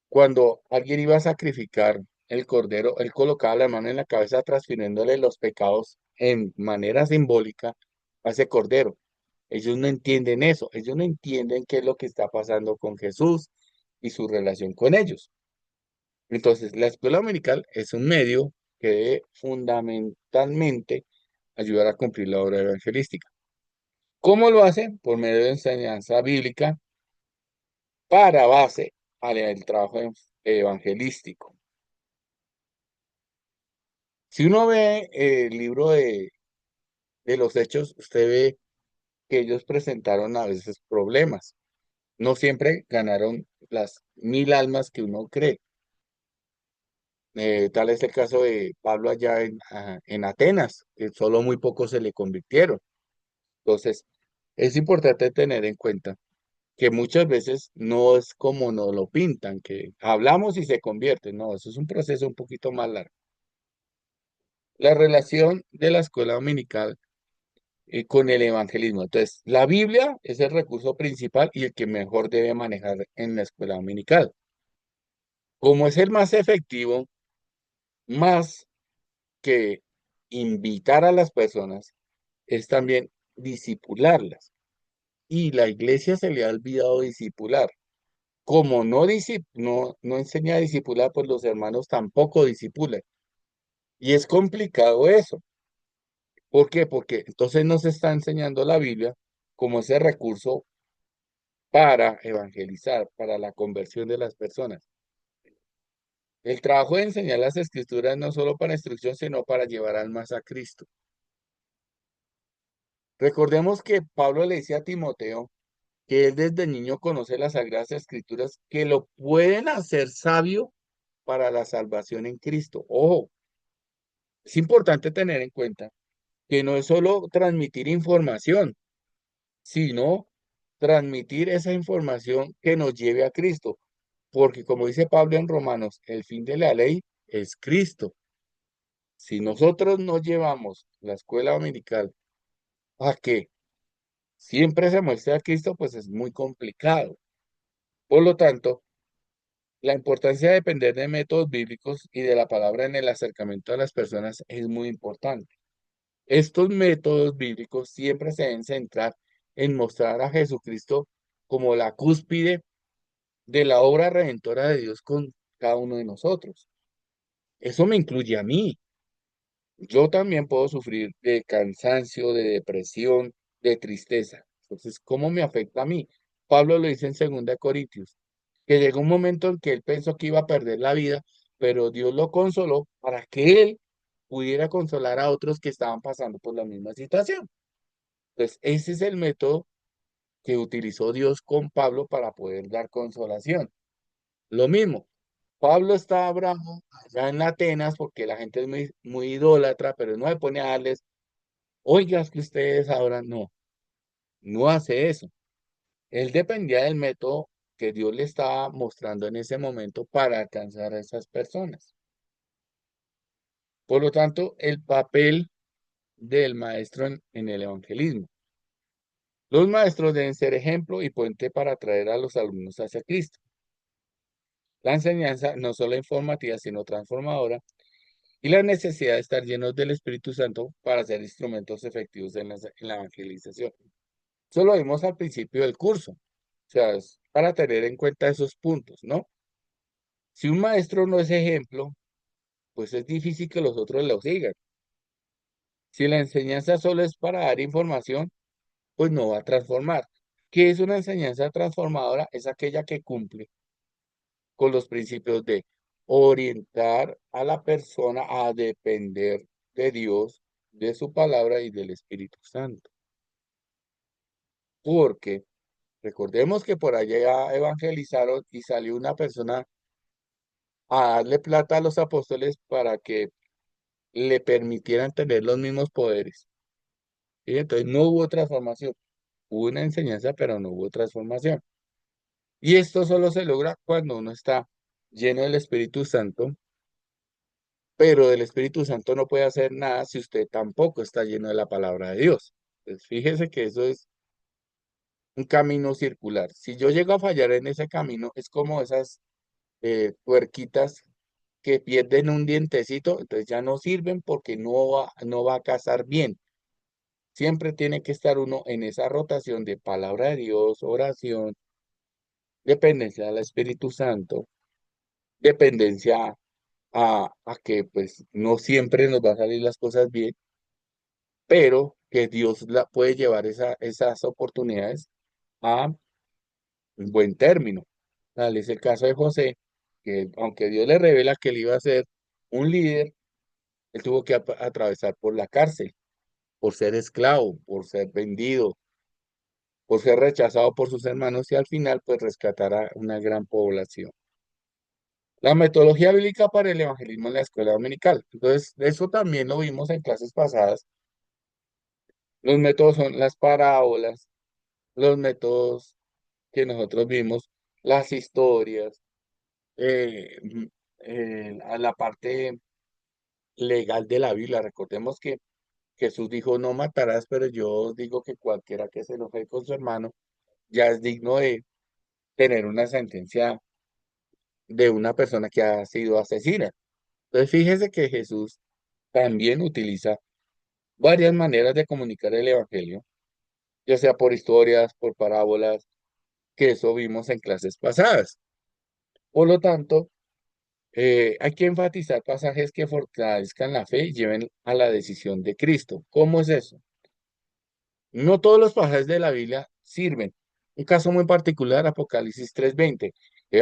cuando alguien iba a sacrificar el cordero, él colocaba la mano en la cabeza transfiriéndole los pecados en manera simbólica a ese cordero. Ellos no entienden eso, ellos no entienden qué es lo que está pasando con Jesús y su relación con ellos. Entonces, la escuela dominical es un medio que debe fundamentalmente ayudar a cumplir la obra evangelística. ¿Cómo lo hace? Por medio de enseñanza bíblica para base al trabajo evangelístico. Si uno ve el libro de los Hechos, usted ve que ellos presentaron a veces problemas. No siempre ganaron las 1000 almas que uno cree. Tal es el caso de Pablo allá en Atenas, que solo muy pocos se le convirtieron. Entonces, es importante tener en cuenta que muchas veces no es como nos lo pintan, que hablamos y se convierte. No, eso es un proceso un poquito más largo. La relación de la escuela dominical con el evangelismo. Entonces, la Biblia es el recurso principal y el que mejor debe manejar en la escuela dominical. Como es el más efectivo, más que invitar a las personas, es también disipularlas. Y la iglesia se le ha olvidado disipular. Como no enseña a disipular, pues los hermanos tampoco disipulan. Y es complicado eso. ¿Por qué? Porque entonces no se está enseñando la Biblia como ese recurso para evangelizar, para la conversión de las personas. El trabajo de enseñar las escrituras no solo para instrucción, sino para llevar almas a Cristo. Recordemos que Pablo le dice a Timoteo que él desde niño conoce las sagradas escrituras que lo pueden hacer sabio para la salvación en Cristo. Ojo, es importante tener en cuenta que no es solo transmitir información, sino transmitir esa información que nos lleve a Cristo. Porque como dice Pablo en Romanos, el fin de la ley es Cristo. Si nosotros no llevamos la escuela dominical a que siempre se muestre a Cristo, pues es muy complicado. Por lo tanto, la importancia de depender de métodos bíblicos y de la palabra en el acercamiento a las personas es muy importante. Estos métodos bíblicos siempre se deben centrar en mostrar a Jesucristo como la cúspide de la obra redentora de Dios con cada uno de nosotros. Eso me incluye a mí. Yo también puedo sufrir de cansancio, de depresión, de tristeza. Entonces, ¿cómo me afecta a mí? Pablo lo dice en 2 Corintios, que llegó un momento en que él pensó que iba a perder la vida, pero Dios lo consoló para que él pudiera consolar a otros que estaban pasando por la misma situación. Entonces, ese es el método que utilizó Dios con Pablo para poder dar consolación. Lo mismo, Pablo estaba bravo allá en Atenas porque la gente es muy, muy idólatra, pero no se pone a darles, oiga, es que ustedes ahora no, no hace eso. Él dependía del método que Dios le estaba mostrando en ese momento para alcanzar a esas personas. Por lo tanto, el papel del maestro en el evangelismo. Los maestros deben ser ejemplo y puente para atraer a los alumnos hacia Cristo. La enseñanza no solo informativa, sino transformadora, y la necesidad de estar llenos del Espíritu Santo para ser instrumentos efectivos en la evangelización. Eso lo vimos al principio del curso, o sea, es para tener en cuenta esos puntos, ¿no? Si un maestro no es ejemplo, pues es difícil que los otros lo sigan. Si la enseñanza solo es para dar información, pues no va a transformar. ¿Qué es una enseñanza transformadora? Es aquella que cumple con los principios de orientar a la persona a depender de Dios, de su palabra y del Espíritu Santo. Porque recordemos que por allá evangelizaron y salió una persona a darle plata a los apóstoles para que le permitieran tener los mismos poderes. ¿Sí? Entonces no hubo transformación. Hubo una enseñanza, pero no hubo transformación. Y esto solo se logra cuando uno está lleno del Espíritu Santo, pero del Espíritu Santo no puede hacer nada si usted tampoco está lleno de la palabra de Dios. Entonces, fíjese que eso es un camino circular. Si yo llego a fallar en ese camino, es como esas tuerquitas que pierden un dientecito, entonces ya no sirven porque no va a casar bien. Siempre tiene que estar uno en esa rotación de palabra de Dios, oración, dependencia del Espíritu Santo, dependencia a que pues no siempre nos va a salir las cosas bien, pero que Dios puede llevar esas oportunidades a un buen término. Tal es el caso de José, que aunque Dios le revela que él iba a ser un líder, él tuvo que atravesar por la cárcel, por ser esclavo, por ser vendido, por ser rechazado por sus hermanos y al final pues rescatar a una gran población. La metodología bíblica para el evangelismo en la escuela dominical. Entonces, eso también lo vimos en clases pasadas. Los métodos son las parábolas, los métodos que nosotros vimos, las historias, a la parte legal de la Biblia. Recordemos que Jesús dijo, no matarás, pero yo os digo que cualquiera que se enoje con su hermano ya es digno de tener una sentencia de una persona que ha sido asesina. Entonces, fíjese que Jesús también utiliza varias maneras de comunicar el evangelio, ya sea por historias, por parábolas, que eso vimos en clases pasadas. Por lo tanto, hay que enfatizar pasajes que fortalezcan la fe y lleven a la decisión de Cristo. ¿Cómo es eso? No todos los pasajes de la Biblia sirven. Un caso muy particular, Apocalipsis 3:20.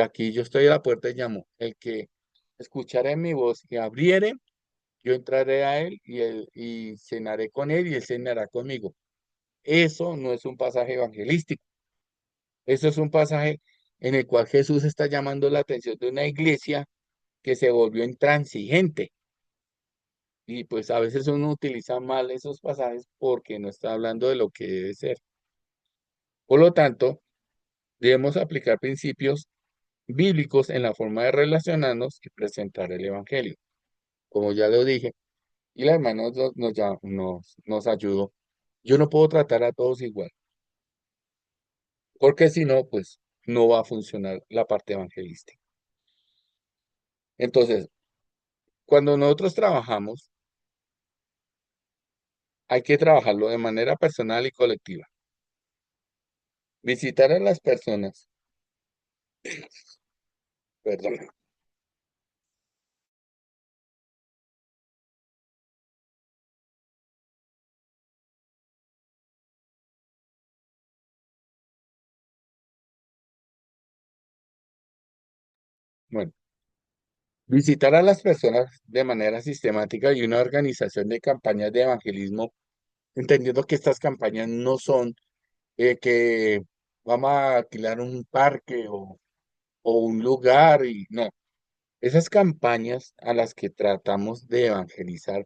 Aquí yo estoy a la puerta y llamo. El que escuchare mi voz y abriere, yo entraré a él y cenaré con él y él cenará conmigo. Eso no es un pasaje evangelístico. Eso es un pasaje en el cual Jesús está llamando la atención de una iglesia que se volvió intransigente. Y pues a veces uno utiliza mal esos pasajes porque no está hablando de lo que debe ser. Por lo tanto, debemos aplicar principios bíblicos en la forma de relacionarnos y presentar el Evangelio. Como ya lo dije, Y la hermana nos ayudó. Yo no puedo tratar a todos igual, porque si no, pues no va a funcionar la parte evangelística. Entonces, cuando nosotros trabajamos, hay que trabajarlo de manera personal y colectiva. Visitar a las personas, perdón. Bueno, visitar a las personas de manera sistemática y una organización de campañas de evangelismo, entendiendo que estas campañas no son que vamos a alquilar un parque o un lugar y no. Esas campañas a las que tratamos de evangelizar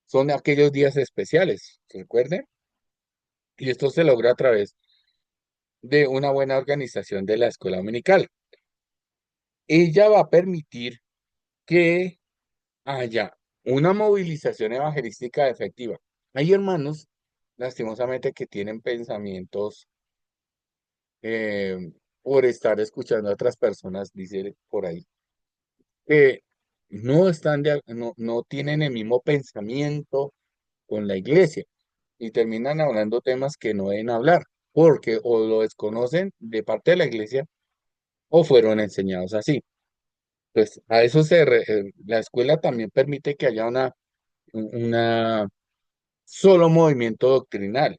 son aquellos días especiales, recuerden, y esto se logra a través de una buena organización de la escuela dominical. Ella va a permitir que haya una movilización evangelística efectiva. Hay hermanos, lastimosamente, que tienen pensamientos eh, por estar escuchando a otras personas, dice por ahí, que no tienen el mismo pensamiento con la iglesia y terminan hablando temas que no deben hablar, porque o lo desconocen de parte de la iglesia o fueron enseñados así. Pues a eso la escuela también permite que haya una solo movimiento doctrinal.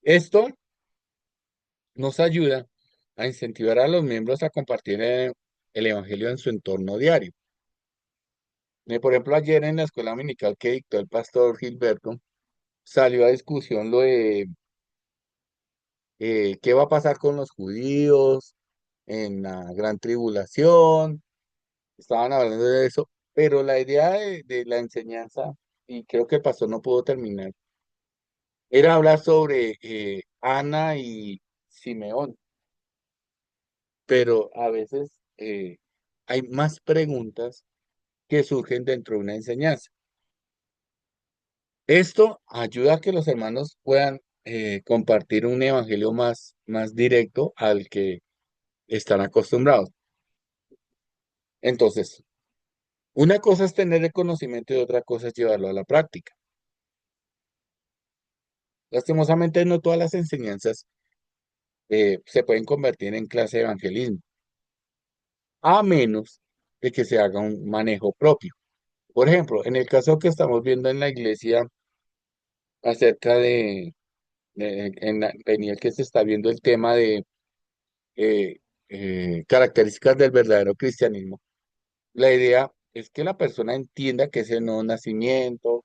Esto nos ayuda a incentivar a los miembros a compartir el evangelio en su entorno diario. Por ejemplo, ayer en la escuela dominical que dictó el pastor Gilberto, salió a discusión lo de qué va a pasar con los judíos en la gran tribulación. Estaban hablando de eso, pero la idea de la enseñanza, y creo que el pastor no pudo terminar, era hablar sobre Ana y Simeón, pero a veces hay más preguntas que surgen dentro de una enseñanza. Esto ayuda a que los hermanos puedan compartir un evangelio más directo al que están acostumbrados. Entonces, una cosa es tener el conocimiento y otra cosa es llevarlo a la práctica. Lastimosamente, no todas las enseñanzas se pueden convertir en clase de evangelismo, a menos de que se haga un manejo propio. Por ejemplo, en el caso que estamos viendo en la iglesia acerca en el que se está viendo el tema de eh, características del verdadero cristianismo, la idea es que la persona entienda que es el nuevo nacimiento,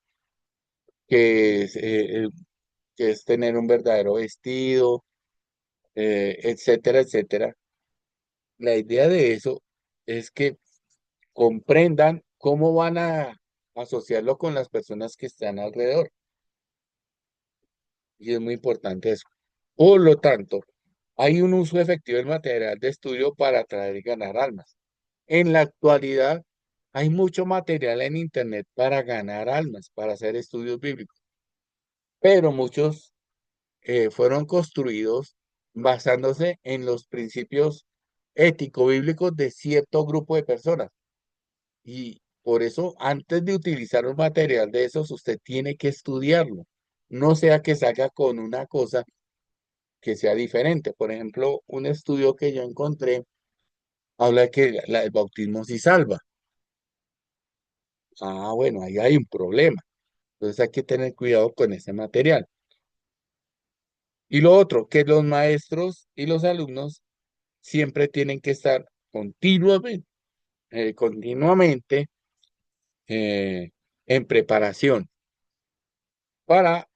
que es, que es tener un verdadero vestido, etcétera, etcétera. La idea de eso es que comprendan cómo van a asociarlo con las personas que están alrededor. Y es muy importante eso. Por lo tanto, hay un uso efectivo del material de estudio para atraer y ganar almas. En la actualidad, hay mucho material en Internet para ganar almas, para hacer estudios bíblicos, pero muchos fueron construidos basándose en los principios ético-bíblicos de cierto grupo de personas. Y por eso, antes de utilizar un material de esos, usted tiene que estudiarlo. No sea que salga con una cosa que sea diferente. Por ejemplo, un estudio que yo encontré habla de que el bautismo sí salva. Ah, bueno, ahí hay un problema. Entonces hay que tener cuidado con ese material. Y lo otro, que los maestros y los alumnos siempre tienen que estar continuamente en preparación para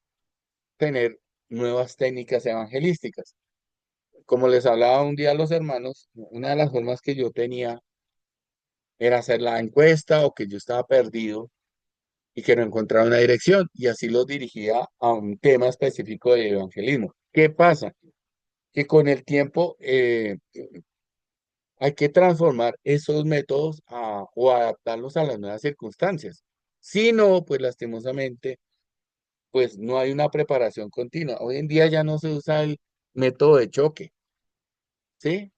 tener nuevas técnicas evangelísticas. Como les hablaba un día a los hermanos, una de las formas que yo tenía era hacer la encuesta o que yo estaba perdido y que no encontraba una dirección y así los dirigía a un tema específico de evangelismo. ¿Qué pasa? Que con el tiempo hay que transformar esos métodos o adaptarlos a las nuevas circunstancias. Si no, pues lastimosamente, pues no hay una preparación continua. Hoy en día ya no se usa el método de choque, ¿sí?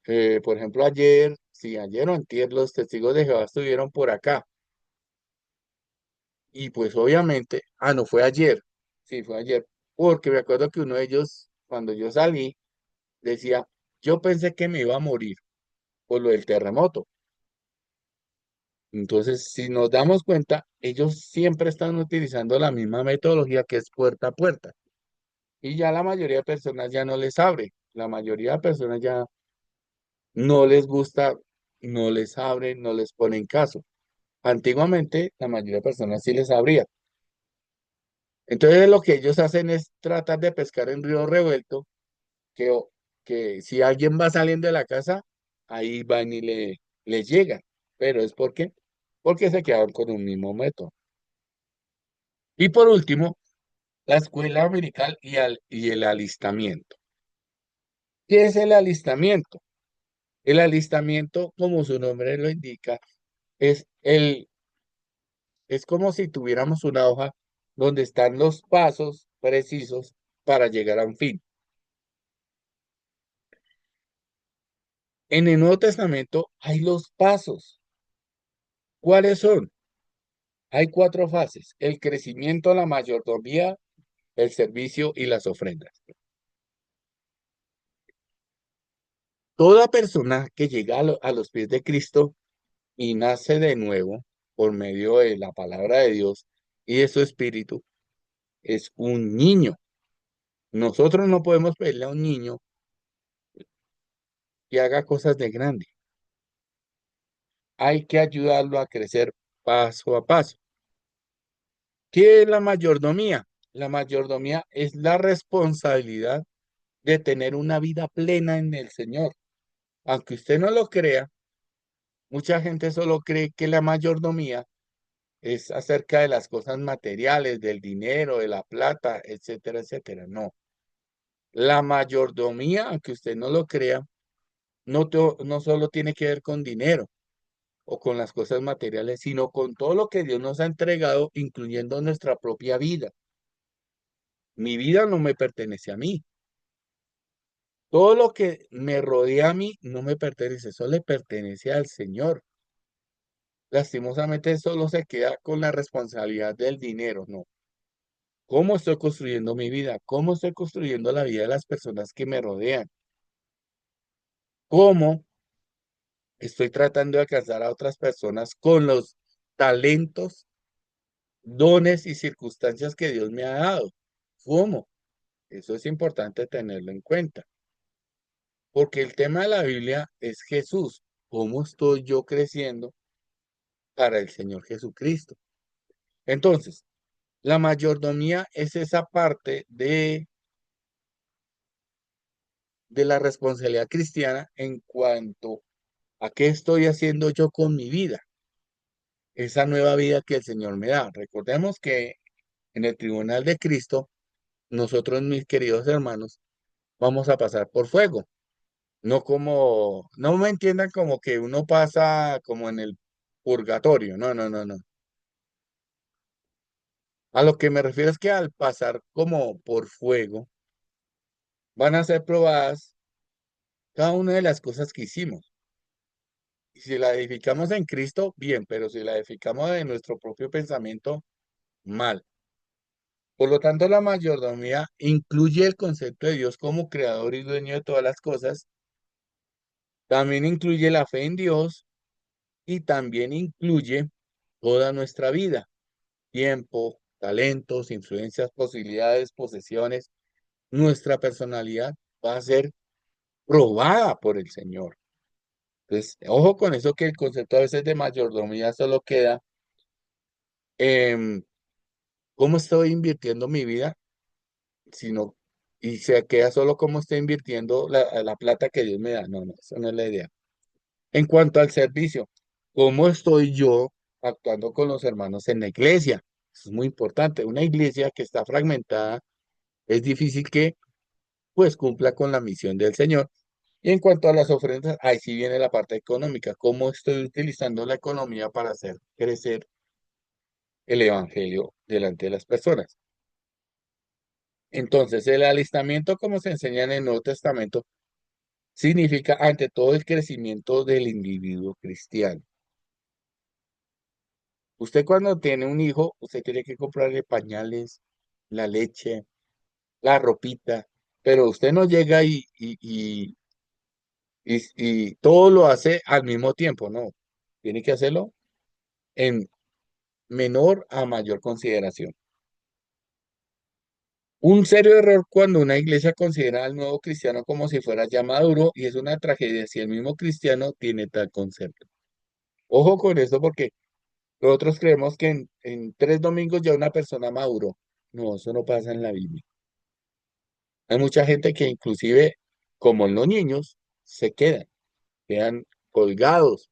Por ejemplo, ayer, sí, ayer o antier, los testigos de Jehová estuvieron por acá. Y pues obviamente, no fue ayer, sí, fue ayer, porque me acuerdo que uno de ellos, cuando yo salí, decía, yo pensé que me iba a morir por lo del terremoto. Entonces, si nos damos cuenta, ellos siempre están utilizando la misma metodología que es puerta a puerta. Y ya la mayoría de personas ya no les abre. La mayoría de personas ya no les gusta, no les abre, no les ponen caso. Antiguamente, la mayoría de personas sí les abría. Entonces, lo que ellos hacen es tratar de pescar en río revuelto, que, que si alguien va saliendo de la casa, ahí van y le llegan. Pero es porque se quedaron con un mismo método. Y por último, la escuela dominical y el alistamiento. ¿Qué es el alistamiento? El alistamiento, como su nombre lo indica, es es como si tuviéramos una hoja donde están los pasos precisos para llegar a un fin. En el Nuevo Testamento hay los pasos. ¿Cuáles son? Hay cuatro fases: el crecimiento, la mayordomía, el servicio y las ofrendas. Toda persona que llega a los pies de Cristo y nace de nuevo por medio de la palabra de Dios y de su espíritu es un niño. Nosotros no podemos pedirle a un niño que haga cosas de grande. Hay que ayudarlo a crecer paso a paso. ¿Qué es la mayordomía? La mayordomía es la responsabilidad de tener una vida plena en el Señor. Aunque usted no lo crea, mucha gente solo cree que la mayordomía es acerca de las cosas materiales, del dinero, de la plata, etcétera, etcétera. No. La mayordomía, aunque usted no lo crea, no solo tiene que ver con dinero o con las cosas materiales, sino con todo lo que Dios nos ha entregado, incluyendo nuestra propia vida. Mi vida no me pertenece a mí. Todo lo que me rodea a mí no me pertenece, eso le pertenece al Señor. Lastimosamente solo se queda con la responsabilidad del dinero, ¿no? ¿Cómo estoy construyendo mi vida? ¿Cómo estoy construyendo la vida de las personas que me rodean? ¿Cómo estoy tratando de alcanzar a otras personas con los talentos, dones y circunstancias que Dios me ha dado? ¿Cómo? Eso es importante tenerlo en cuenta, porque el tema de la Biblia es Jesús. ¿Cómo estoy yo creciendo para el Señor Jesucristo? Entonces, la mayordomía es esa parte de la responsabilidad cristiana en cuanto a qué estoy haciendo yo con mi vida, esa nueva vida que el Señor me da. Recordemos que en el tribunal de Cristo, nosotros, mis queridos hermanos, vamos a pasar por fuego. No me entiendan como que uno pasa como en el purgatorio. No, no, no, no. A lo que me refiero es que al pasar como por fuego, van a ser probadas cada una de las cosas que hicimos. Y si la edificamos en Cristo, bien, pero si la edificamos en nuestro propio pensamiento, mal. Por lo tanto, la mayordomía incluye el concepto de Dios como creador y dueño de todas las cosas, también incluye la fe en Dios y también incluye toda nuestra vida, tiempo, talentos, influencias, posibilidades, posesiones. Nuestra personalidad va a ser probada por el Señor. Entonces, ojo con eso, que el concepto a veces de mayordomía solo queda en cómo estoy invirtiendo mi vida, sino, y se queda solo cómo estoy invirtiendo la plata que Dios me da. No, no, esa no es la idea. En cuanto al servicio, ¿cómo estoy yo actuando con los hermanos en la iglesia? Eso es muy importante. Una iglesia que está fragmentada es difícil que pues cumpla con la misión del Señor. Y en cuanto a las ofrendas, ahí sí viene la parte económica. ¿Cómo estoy utilizando la economía para hacer crecer el evangelio delante de las personas. Entonces, el alistamiento, como se enseña en el Nuevo Testamento, significa ante todo el crecimiento del individuo cristiano. Usted cuando tiene un hijo, usted tiene que comprarle pañales, la leche, la ropita, pero usted no llega y todo lo hace al mismo tiempo, no. Tiene que hacerlo en menor a mayor consideración. Un serio error cuando una iglesia considera al nuevo cristiano como si fuera ya maduro y es una tragedia si el mismo cristiano tiene tal concepto. Ojo con esto porque nosotros creemos que en 3 domingos ya una persona maduró. No, eso no pasa en la Biblia. Hay mucha gente que inclusive, como los niños, se quedan colgados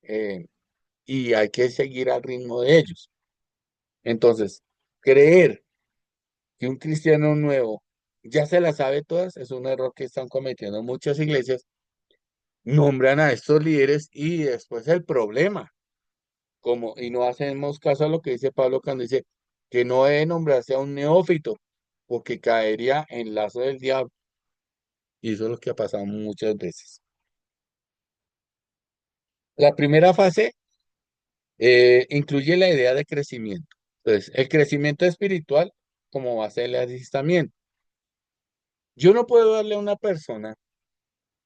eh, y hay que seguir al ritmo de ellos. Entonces, creer que un cristiano nuevo ya se la sabe todas es un error que están cometiendo muchas iglesias. Nombran a estos líderes y después el problema, y no hacemos caso a lo que dice Pablo cuando dice que no debe nombrarse a un neófito, porque caería en lazo del diablo. Y eso es lo que ha pasado muchas veces. La primera fase incluye la idea de crecimiento. Entonces, el crecimiento espiritual como base del adiestramiento. Yo no puedo darle a una persona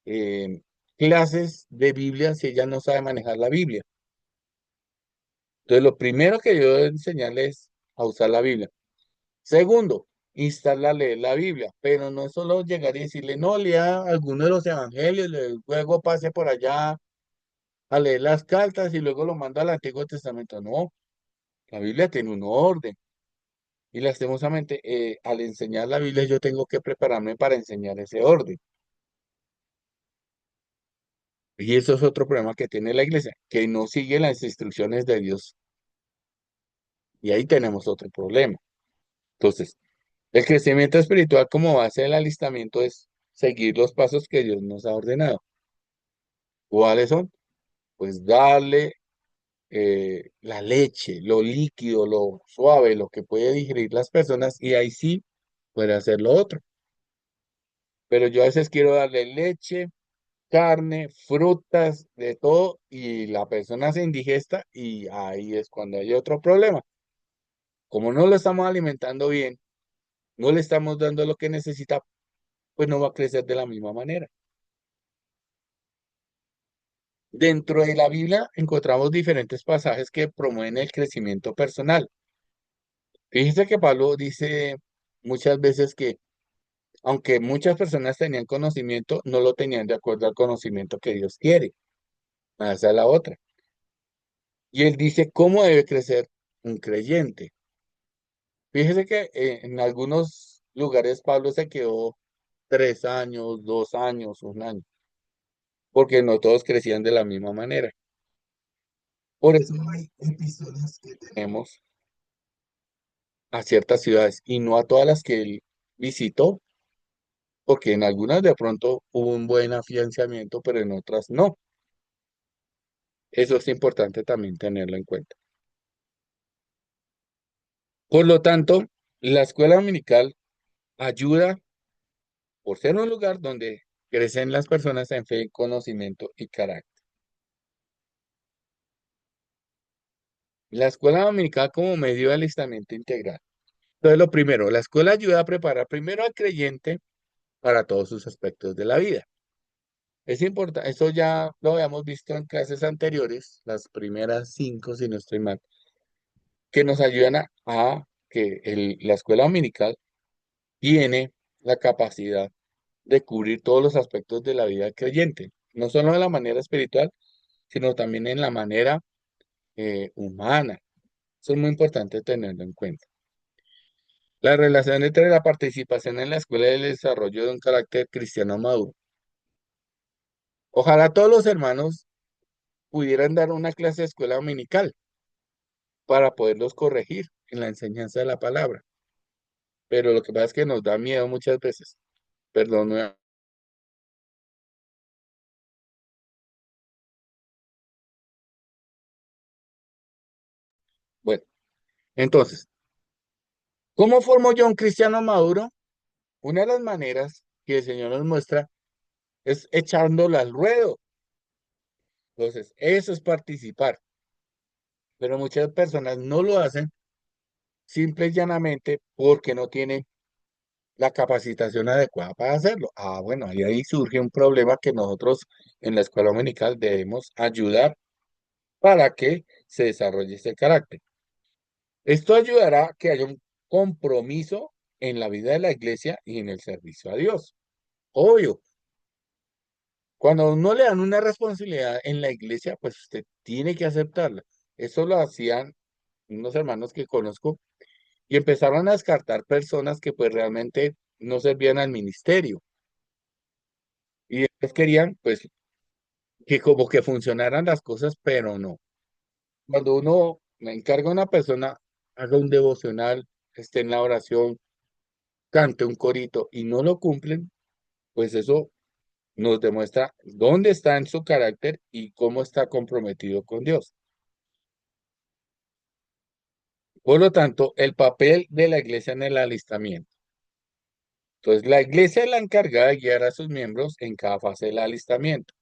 eh, clases de Biblia si ella no sabe manejar la Biblia. Entonces, lo primero que yo debo enseñarle es a usar la Biblia. Segundo, instarla a leer la Biblia, pero no es solo llegar y decirle, no, lea alguno de los evangelios, luego pase por allá a leer las cartas y luego lo manda al Antiguo Testamento. No, la Biblia tiene un orden. Y lastimosamente, al enseñar la Biblia, yo tengo que prepararme para enseñar ese orden. Y eso es otro problema que tiene la iglesia, que no sigue las instrucciones de Dios. Y ahí tenemos otro problema. Entonces, el crecimiento espiritual como base del alistamiento es seguir los pasos que Dios nos ha ordenado. ¿Cuáles son? Pues darle la leche, lo líquido, lo suave, lo que puede digerir las personas y ahí sí puede hacer lo otro. Pero yo a veces quiero darle leche, carne, frutas, de todo, y la persona se indigesta y ahí es cuando hay otro problema. Como no lo estamos alimentando bien, no le estamos dando lo que necesita, pues no va a crecer de la misma manera. Dentro de la Biblia encontramos diferentes pasajes que promueven el crecimiento personal. Fíjese que Pablo dice muchas veces que aunque muchas personas tenían conocimiento, no lo tenían de acuerdo al conocimiento que Dios quiere. Esa es la otra. Y él dice cómo debe crecer un creyente. Fíjese que en algunos lugares Pablo se quedó 3 años, 2 años, un año, porque no todos crecían de la misma manera. Por eso hay epístolas que tenemos a ciertas ciudades y no a todas las que él visitó, porque en algunas de pronto hubo un buen afianzamiento, pero en otras no. Eso es importante también tenerlo en cuenta. Por lo tanto, la escuela dominical ayuda por ser un lugar donde crecen las personas en fe, conocimiento y carácter. La escuela dominical como medio de alistamiento integral. Entonces, lo primero, la escuela ayuda a preparar primero al creyente para todos sus aspectos de la vida. Es importante, eso ya lo habíamos visto en clases anteriores, las primeras 5, si no estoy mal, que nos ayudan a que la escuela dominical tiene la capacidad de cubrir todos los aspectos de la vida del creyente, no solo de la manera espiritual, sino también en la manera humana. Eso es muy importante tenerlo en cuenta. La relación entre la participación en la escuela y el desarrollo de un carácter cristiano maduro. Ojalá todos los hermanos pudieran dar una clase de escuela dominical para poderlos corregir en la enseñanza de la palabra. Pero lo que pasa es que nos da miedo muchas veces. Perdón. Bueno. Entonces, ¿cómo formo yo un cristiano maduro? Una de las maneras que el Señor nos muestra es echándolo al ruedo. Entonces, eso es participar, pero muchas personas no lo hacen simple y llanamente porque no tienen la capacitación adecuada para hacerlo. Ah, bueno, y ahí surge un problema que nosotros en la escuela dominical debemos ayudar para que se desarrolle ese carácter. Esto ayudará a que haya un compromiso en la vida de la iglesia y en el servicio a Dios. Obvio, cuando a uno le dan una responsabilidad en la iglesia, pues usted tiene que aceptarla. Eso lo hacían unos hermanos que conozco y empezaron a descartar personas que pues realmente no servían al ministerio y ellos querían pues que como que funcionaran las cosas, pero no. Cuando uno me encarga a una persona, haga un devocional, esté en la oración, cante un corito y no lo cumplen, pues eso nos demuestra dónde está en su carácter y cómo está comprometido con Dios. Por lo tanto, el papel de la iglesia en el alistamiento. Entonces, la iglesia es la encargada de guiar a sus miembros en cada fase del alistamiento.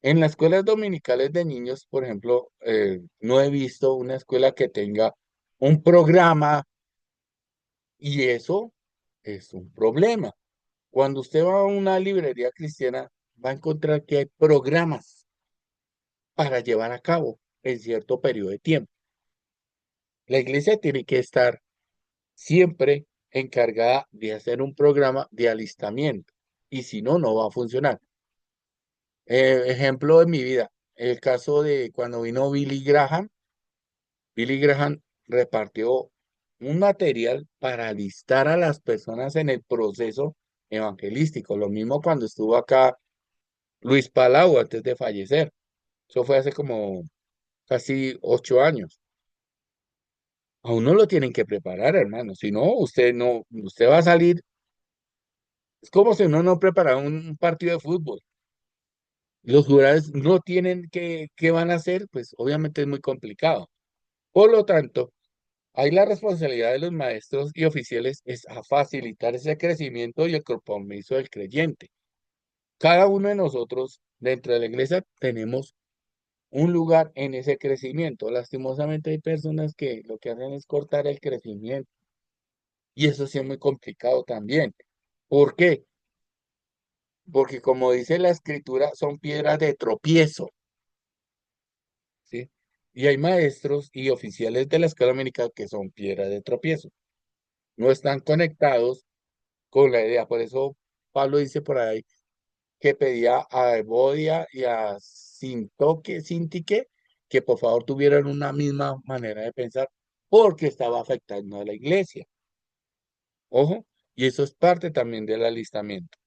En las escuelas dominicales de niños, por ejemplo, no he visto una escuela que tenga un programa y eso es un problema. Cuando usted va a una librería cristiana, va a encontrar que hay programas para llevar a cabo en cierto periodo de tiempo. La iglesia tiene que estar siempre encargada de hacer un programa de alistamiento y si no, no va a funcionar. Ejemplo de mi vida, el caso de cuando vino Billy Graham. Billy Graham repartió un material para alistar a las personas en el proceso evangelístico. Lo mismo cuando estuvo acá Luis Palau antes de fallecer. Eso fue hace como casi 8 años. A uno lo tienen que preparar, hermano. Si no, usted va a salir. Es como si uno no preparara un partido de fútbol. Los jugadores no tienen qué van a hacer, pues obviamente es muy complicado. Por lo tanto, ahí la responsabilidad de los maestros y oficiales es a facilitar ese crecimiento y el compromiso del creyente. Cada uno de nosotros dentro de la iglesia tenemos un lugar en ese crecimiento. Lastimosamente hay personas que lo que hacen es cortar el crecimiento y eso sí es muy complicado también. ¿Por qué? Porque como dice la escritura, son piedras de tropiezo, ¿sí? Y hay maestros y oficiales de la escuela dominical que son piedras de tropiezo. No están conectados con la idea. Por eso Pablo dice por ahí que pedía a Evodia y a Sintique que por favor tuvieran una misma manera de pensar porque estaba afectando a la iglesia. Ojo, y eso es parte también del alistamiento.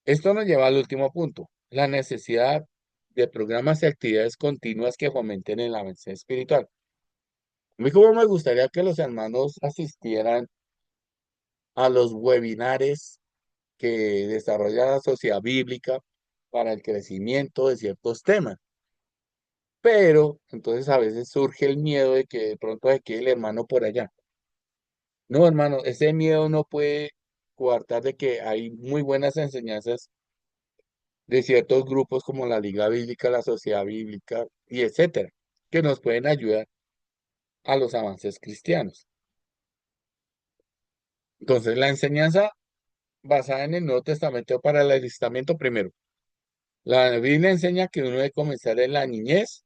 Esto nos lleva al último punto, la necesidad de programas y actividades continuas que fomenten el avance espiritual. A mí como me gustaría que los hermanos asistieran a los webinares que desarrolla la sociedad bíblica para el crecimiento de ciertos temas. Pero entonces a veces surge el miedo de que de pronto se quede el hermano por allá. No, hermano, ese miedo no puede coartar de que hay muy buenas enseñanzas de ciertos grupos como la Liga Bíblica, la Sociedad Bíblica y etcétera, que nos pueden ayudar a los avances cristianos. Entonces, la enseñanza basada en el Nuevo Testamento para el alistamiento primero. La Biblia enseña que uno debe comenzar en la niñez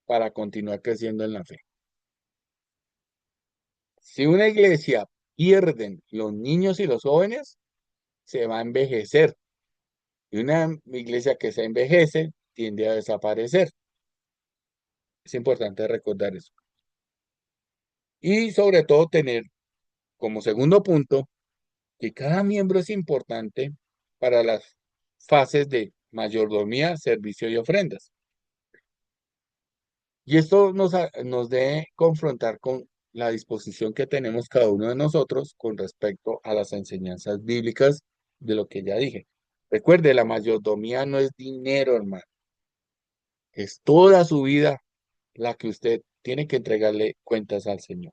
para continuar creciendo en la fe. Si una iglesia pierden los niños y los jóvenes, se va a envejecer. Y una iglesia que se envejece tiende a desaparecer. Es importante recordar eso. Y sobre todo tener como segundo punto que cada miembro es importante para las fases de mayordomía, servicio y ofrendas. Y esto nos debe confrontar con la disposición que tenemos cada uno de nosotros con respecto a las enseñanzas bíblicas de lo que ya dije. Recuerde, la mayordomía no es dinero, hermano. Es toda su vida la que usted tiene que entregarle cuentas al Señor.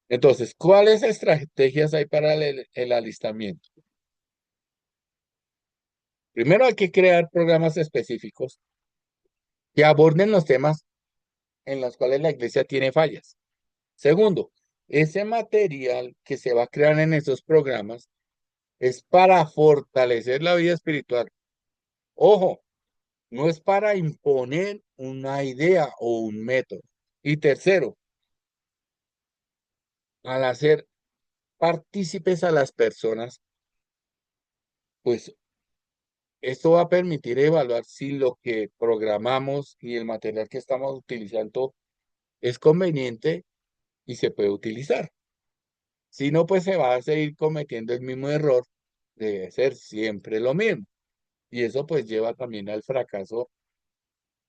Entonces, ¿cuáles estrategias hay para el alistamiento? Primero hay que crear programas específicos que aborden los temas en los cuales la iglesia tiene fallas. Segundo, ese material que se va a crear en esos programas es para fortalecer la vida espiritual. Ojo, no es para imponer una idea o un método. Y tercero, al hacer partícipes a las personas, pues esto va a permitir evaluar si lo que programamos y el material que estamos utilizando es conveniente y se puede utilizar. Si no, pues se va a seguir cometiendo el mismo error de hacer siempre lo mismo. Y eso pues lleva también al fracaso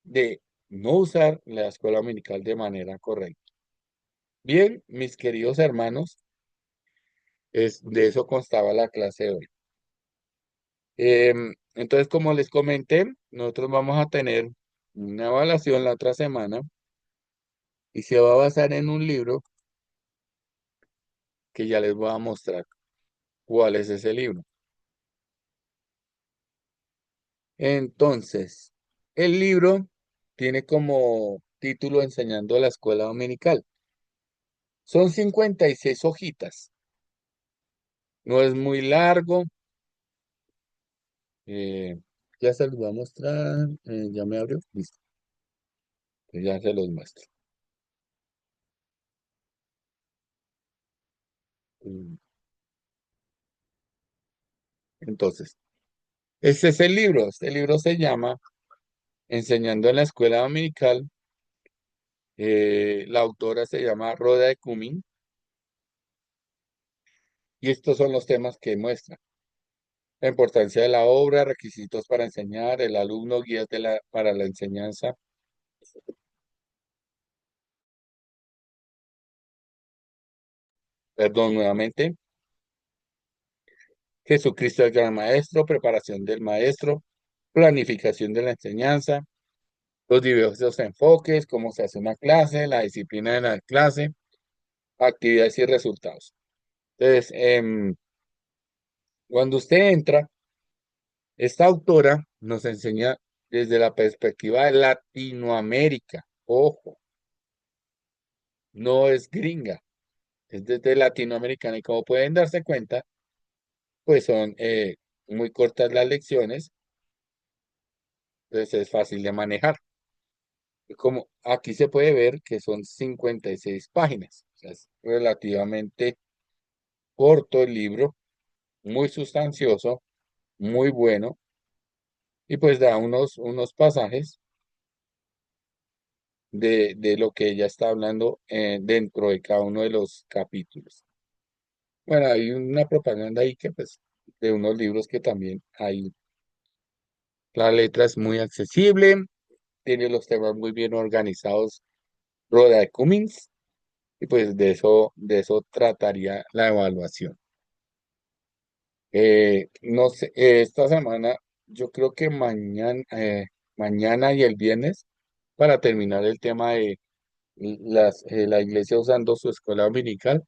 de no usar la escuela dominical de manera correcta. Bien, mis queridos hermanos, de eso constaba la clase de hoy. Entonces, como les comenté, nosotros vamos a tener una evaluación la otra semana y se va a basar en un libro que ya les voy a mostrar cuál es ese libro. Entonces, el libro tiene como título Enseñando la Escuela Dominical. Son 56 hojitas. No es muy largo. eh, ya se los voy a mostrar. Ya me abrió. Listo. Pues ya se los muestro. Mm, Entonces, este es el libro. Este libro se llama Enseñando en la Escuela Dominical. La autora se llama Rhoda de Cumming. Y estos son los temas que muestra. La importancia de la obra, requisitos para enseñar, el alumno, guías para la enseñanza. Perdón, nuevamente. Jesucristo el gran maestro, preparación del maestro, planificación de la enseñanza, los diversos enfoques, cómo se hace una clase, la disciplina de la clase, actividades y resultados. Entonces, cuando usted entra, esta autora nos enseña desde la perspectiva de Latinoamérica. Ojo, no es gringa, es desde Latinoamericana y como pueden darse cuenta, pues son muy cortas las lecciones, entonces es fácil de manejar. Como aquí se puede ver que son 56 páginas, o sea, es relativamente corto el libro, muy sustancioso, muy bueno, y pues da unos pasajes de lo que ella está hablando dentro de cada uno de los capítulos. Bueno, hay una propaganda ahí que pues de unos libros que también hay. La letra es muy accesible, tiene los temas muy bien organizados, Rhoda de Cummings, y pues de eso trataría la evaluación. No sé, esta semana, yo creo que mañana y el viernes, para terminar el tema de la iglesia usando su escuela dominical,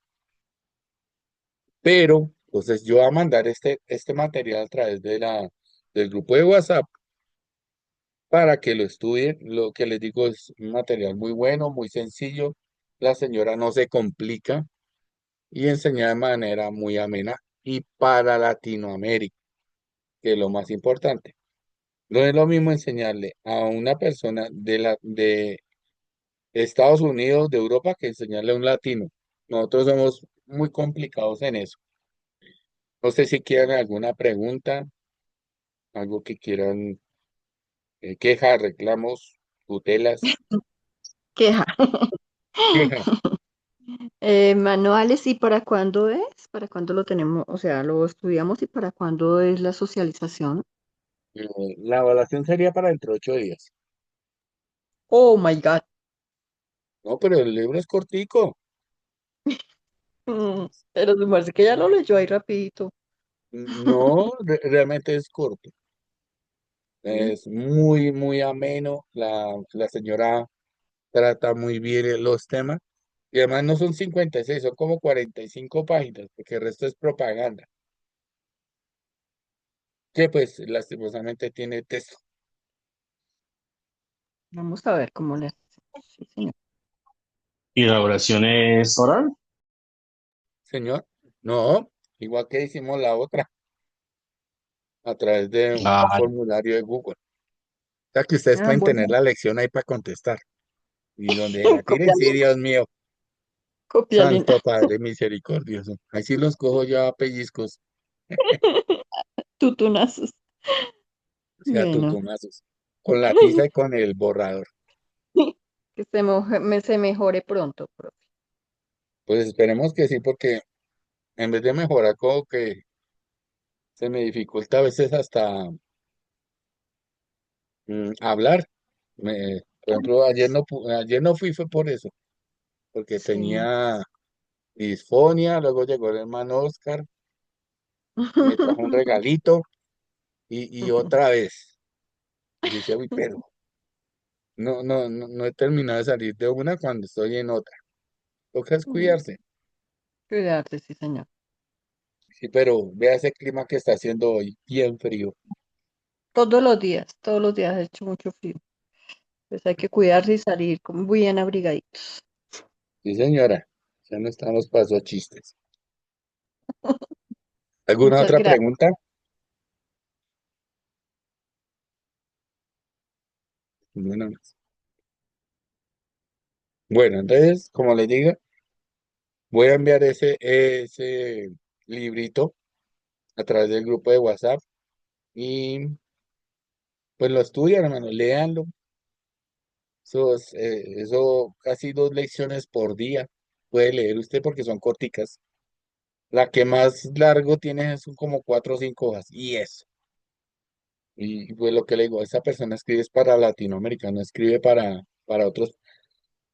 pero entonces yo voy a mandar este material a través del grupo de WhatsApp para que lo estudien. Lo que les digo es un material muy bueno, muy sencillo. La señora no se complica y enseña de manera muy amena y para Latinoamérica, que es lo más importante. No es lo mismo enseñarle a una persona de Estados Unidos, de Europa, que enseñarle a un latino. Nosotros somos muy complicados en eso. No sé si quieren alguna pregunta, algo que quieran, quejas, reclamos, tutelas, Queja. quejas. Manuales, ¿y para cuándo es? ¿Para cuándo lo tenemos? O sea, lo estudiamos y para cuándo es la socialización. La evaluación sería para dentro de 8 días. Oh my God. No, pero el libro es cortico. Pero me parece que ya lo leyó ahí rapidito. No, realmente es corto. Sí. Es muy, muy ameno. La señora trata muy bien los temas. Y además no son 56, son como 45 páginas, porque el resto es propaganda, que pues lastimosamente tiene texto. Vamos a ver cómo le hacemos. Sí, señor. ¿Y la oración es oral? Señor, no, igual que hicimos la otra, a través de un Ah, formulario de Google. O sea que ustedes Ah, pueden tener bueno, la lección ahí para contestar. Y donde la tiren, sí, copiale, Dios mío, copiale. Santo Padre misericordioso. Ahí sí los cojo yo a pellizcos, Tutunazos. o sea, Bueno, tutumazos, con la tiza y con el borrador. que se mejore pronto, profe. Pues esperemos que sí, porque en vez de mejorar, como que se me dificulta a veces hasta hablar. Por ejemplo, ayer no fui, fue por eso, porque Sí. tenía disfonía, luego llegó el hermano Oscar, me trajo un regalito y otra vez. Y yo decía, uy, pero no he terminado de salir de una cuando estoy en otra. Toca es cuidarse. Cuidarse, sí, señor. Sí, pero vea ese clima que está haciendo hoy, bien frío. Todos los días ha hecho mucho frío. Pues hay que cuidarse y salir como bien abrigaditos. Sí, señora, ya no estamos paso a chistes. ¿Alguna Muchas otra gracias. pregunta? Ninguna más. Bueno, entonces, como les digo, voy a enviar ese librito a través del grupo de WhatsApp y pues lo estudian, hermano, léanlo. Eso casi 2 lecciones por día puede leer usted porque son corticas. La que más largo tiene son como 4 o 5 hojas y eso. Y pues lo que le digo, esa persona escribe es para latinoamericanos, no escribe para otros.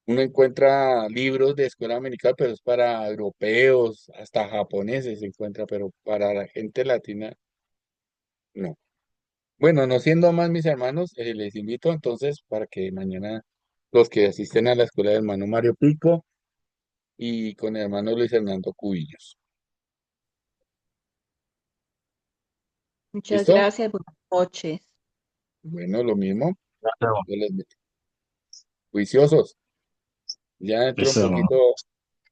Uno encuentra libros de escuela americana, pero es para europeos, hasta japoneses se encuentra, pero para la gente latina, no. Bueno, no siendo más mis hermanos, les invito entonces para que mañana los que asisten a la escuela del hermano Mario Pico y con el hermano Luis Hernando Cubillos. Muchas ¿Listo? gracias. Buenas noches. Bueno, lo mismo. listo, Yo les juiciosos. Ya dentro un listo, hermano. poquito,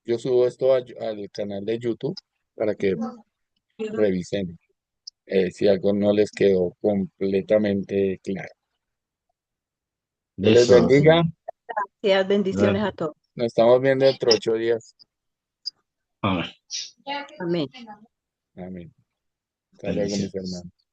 yo subo esto al canal de YouTube para que revisen si algo no les quedó completamente claro. Que les Listo. Sí, señor. bendiga. Gracias, bendiciones a Gracias. todos. Nos estamos viendo dentro de 8 días. Amén. Amén. Amén. Hasta luego, mis Bendiciones. hermanos.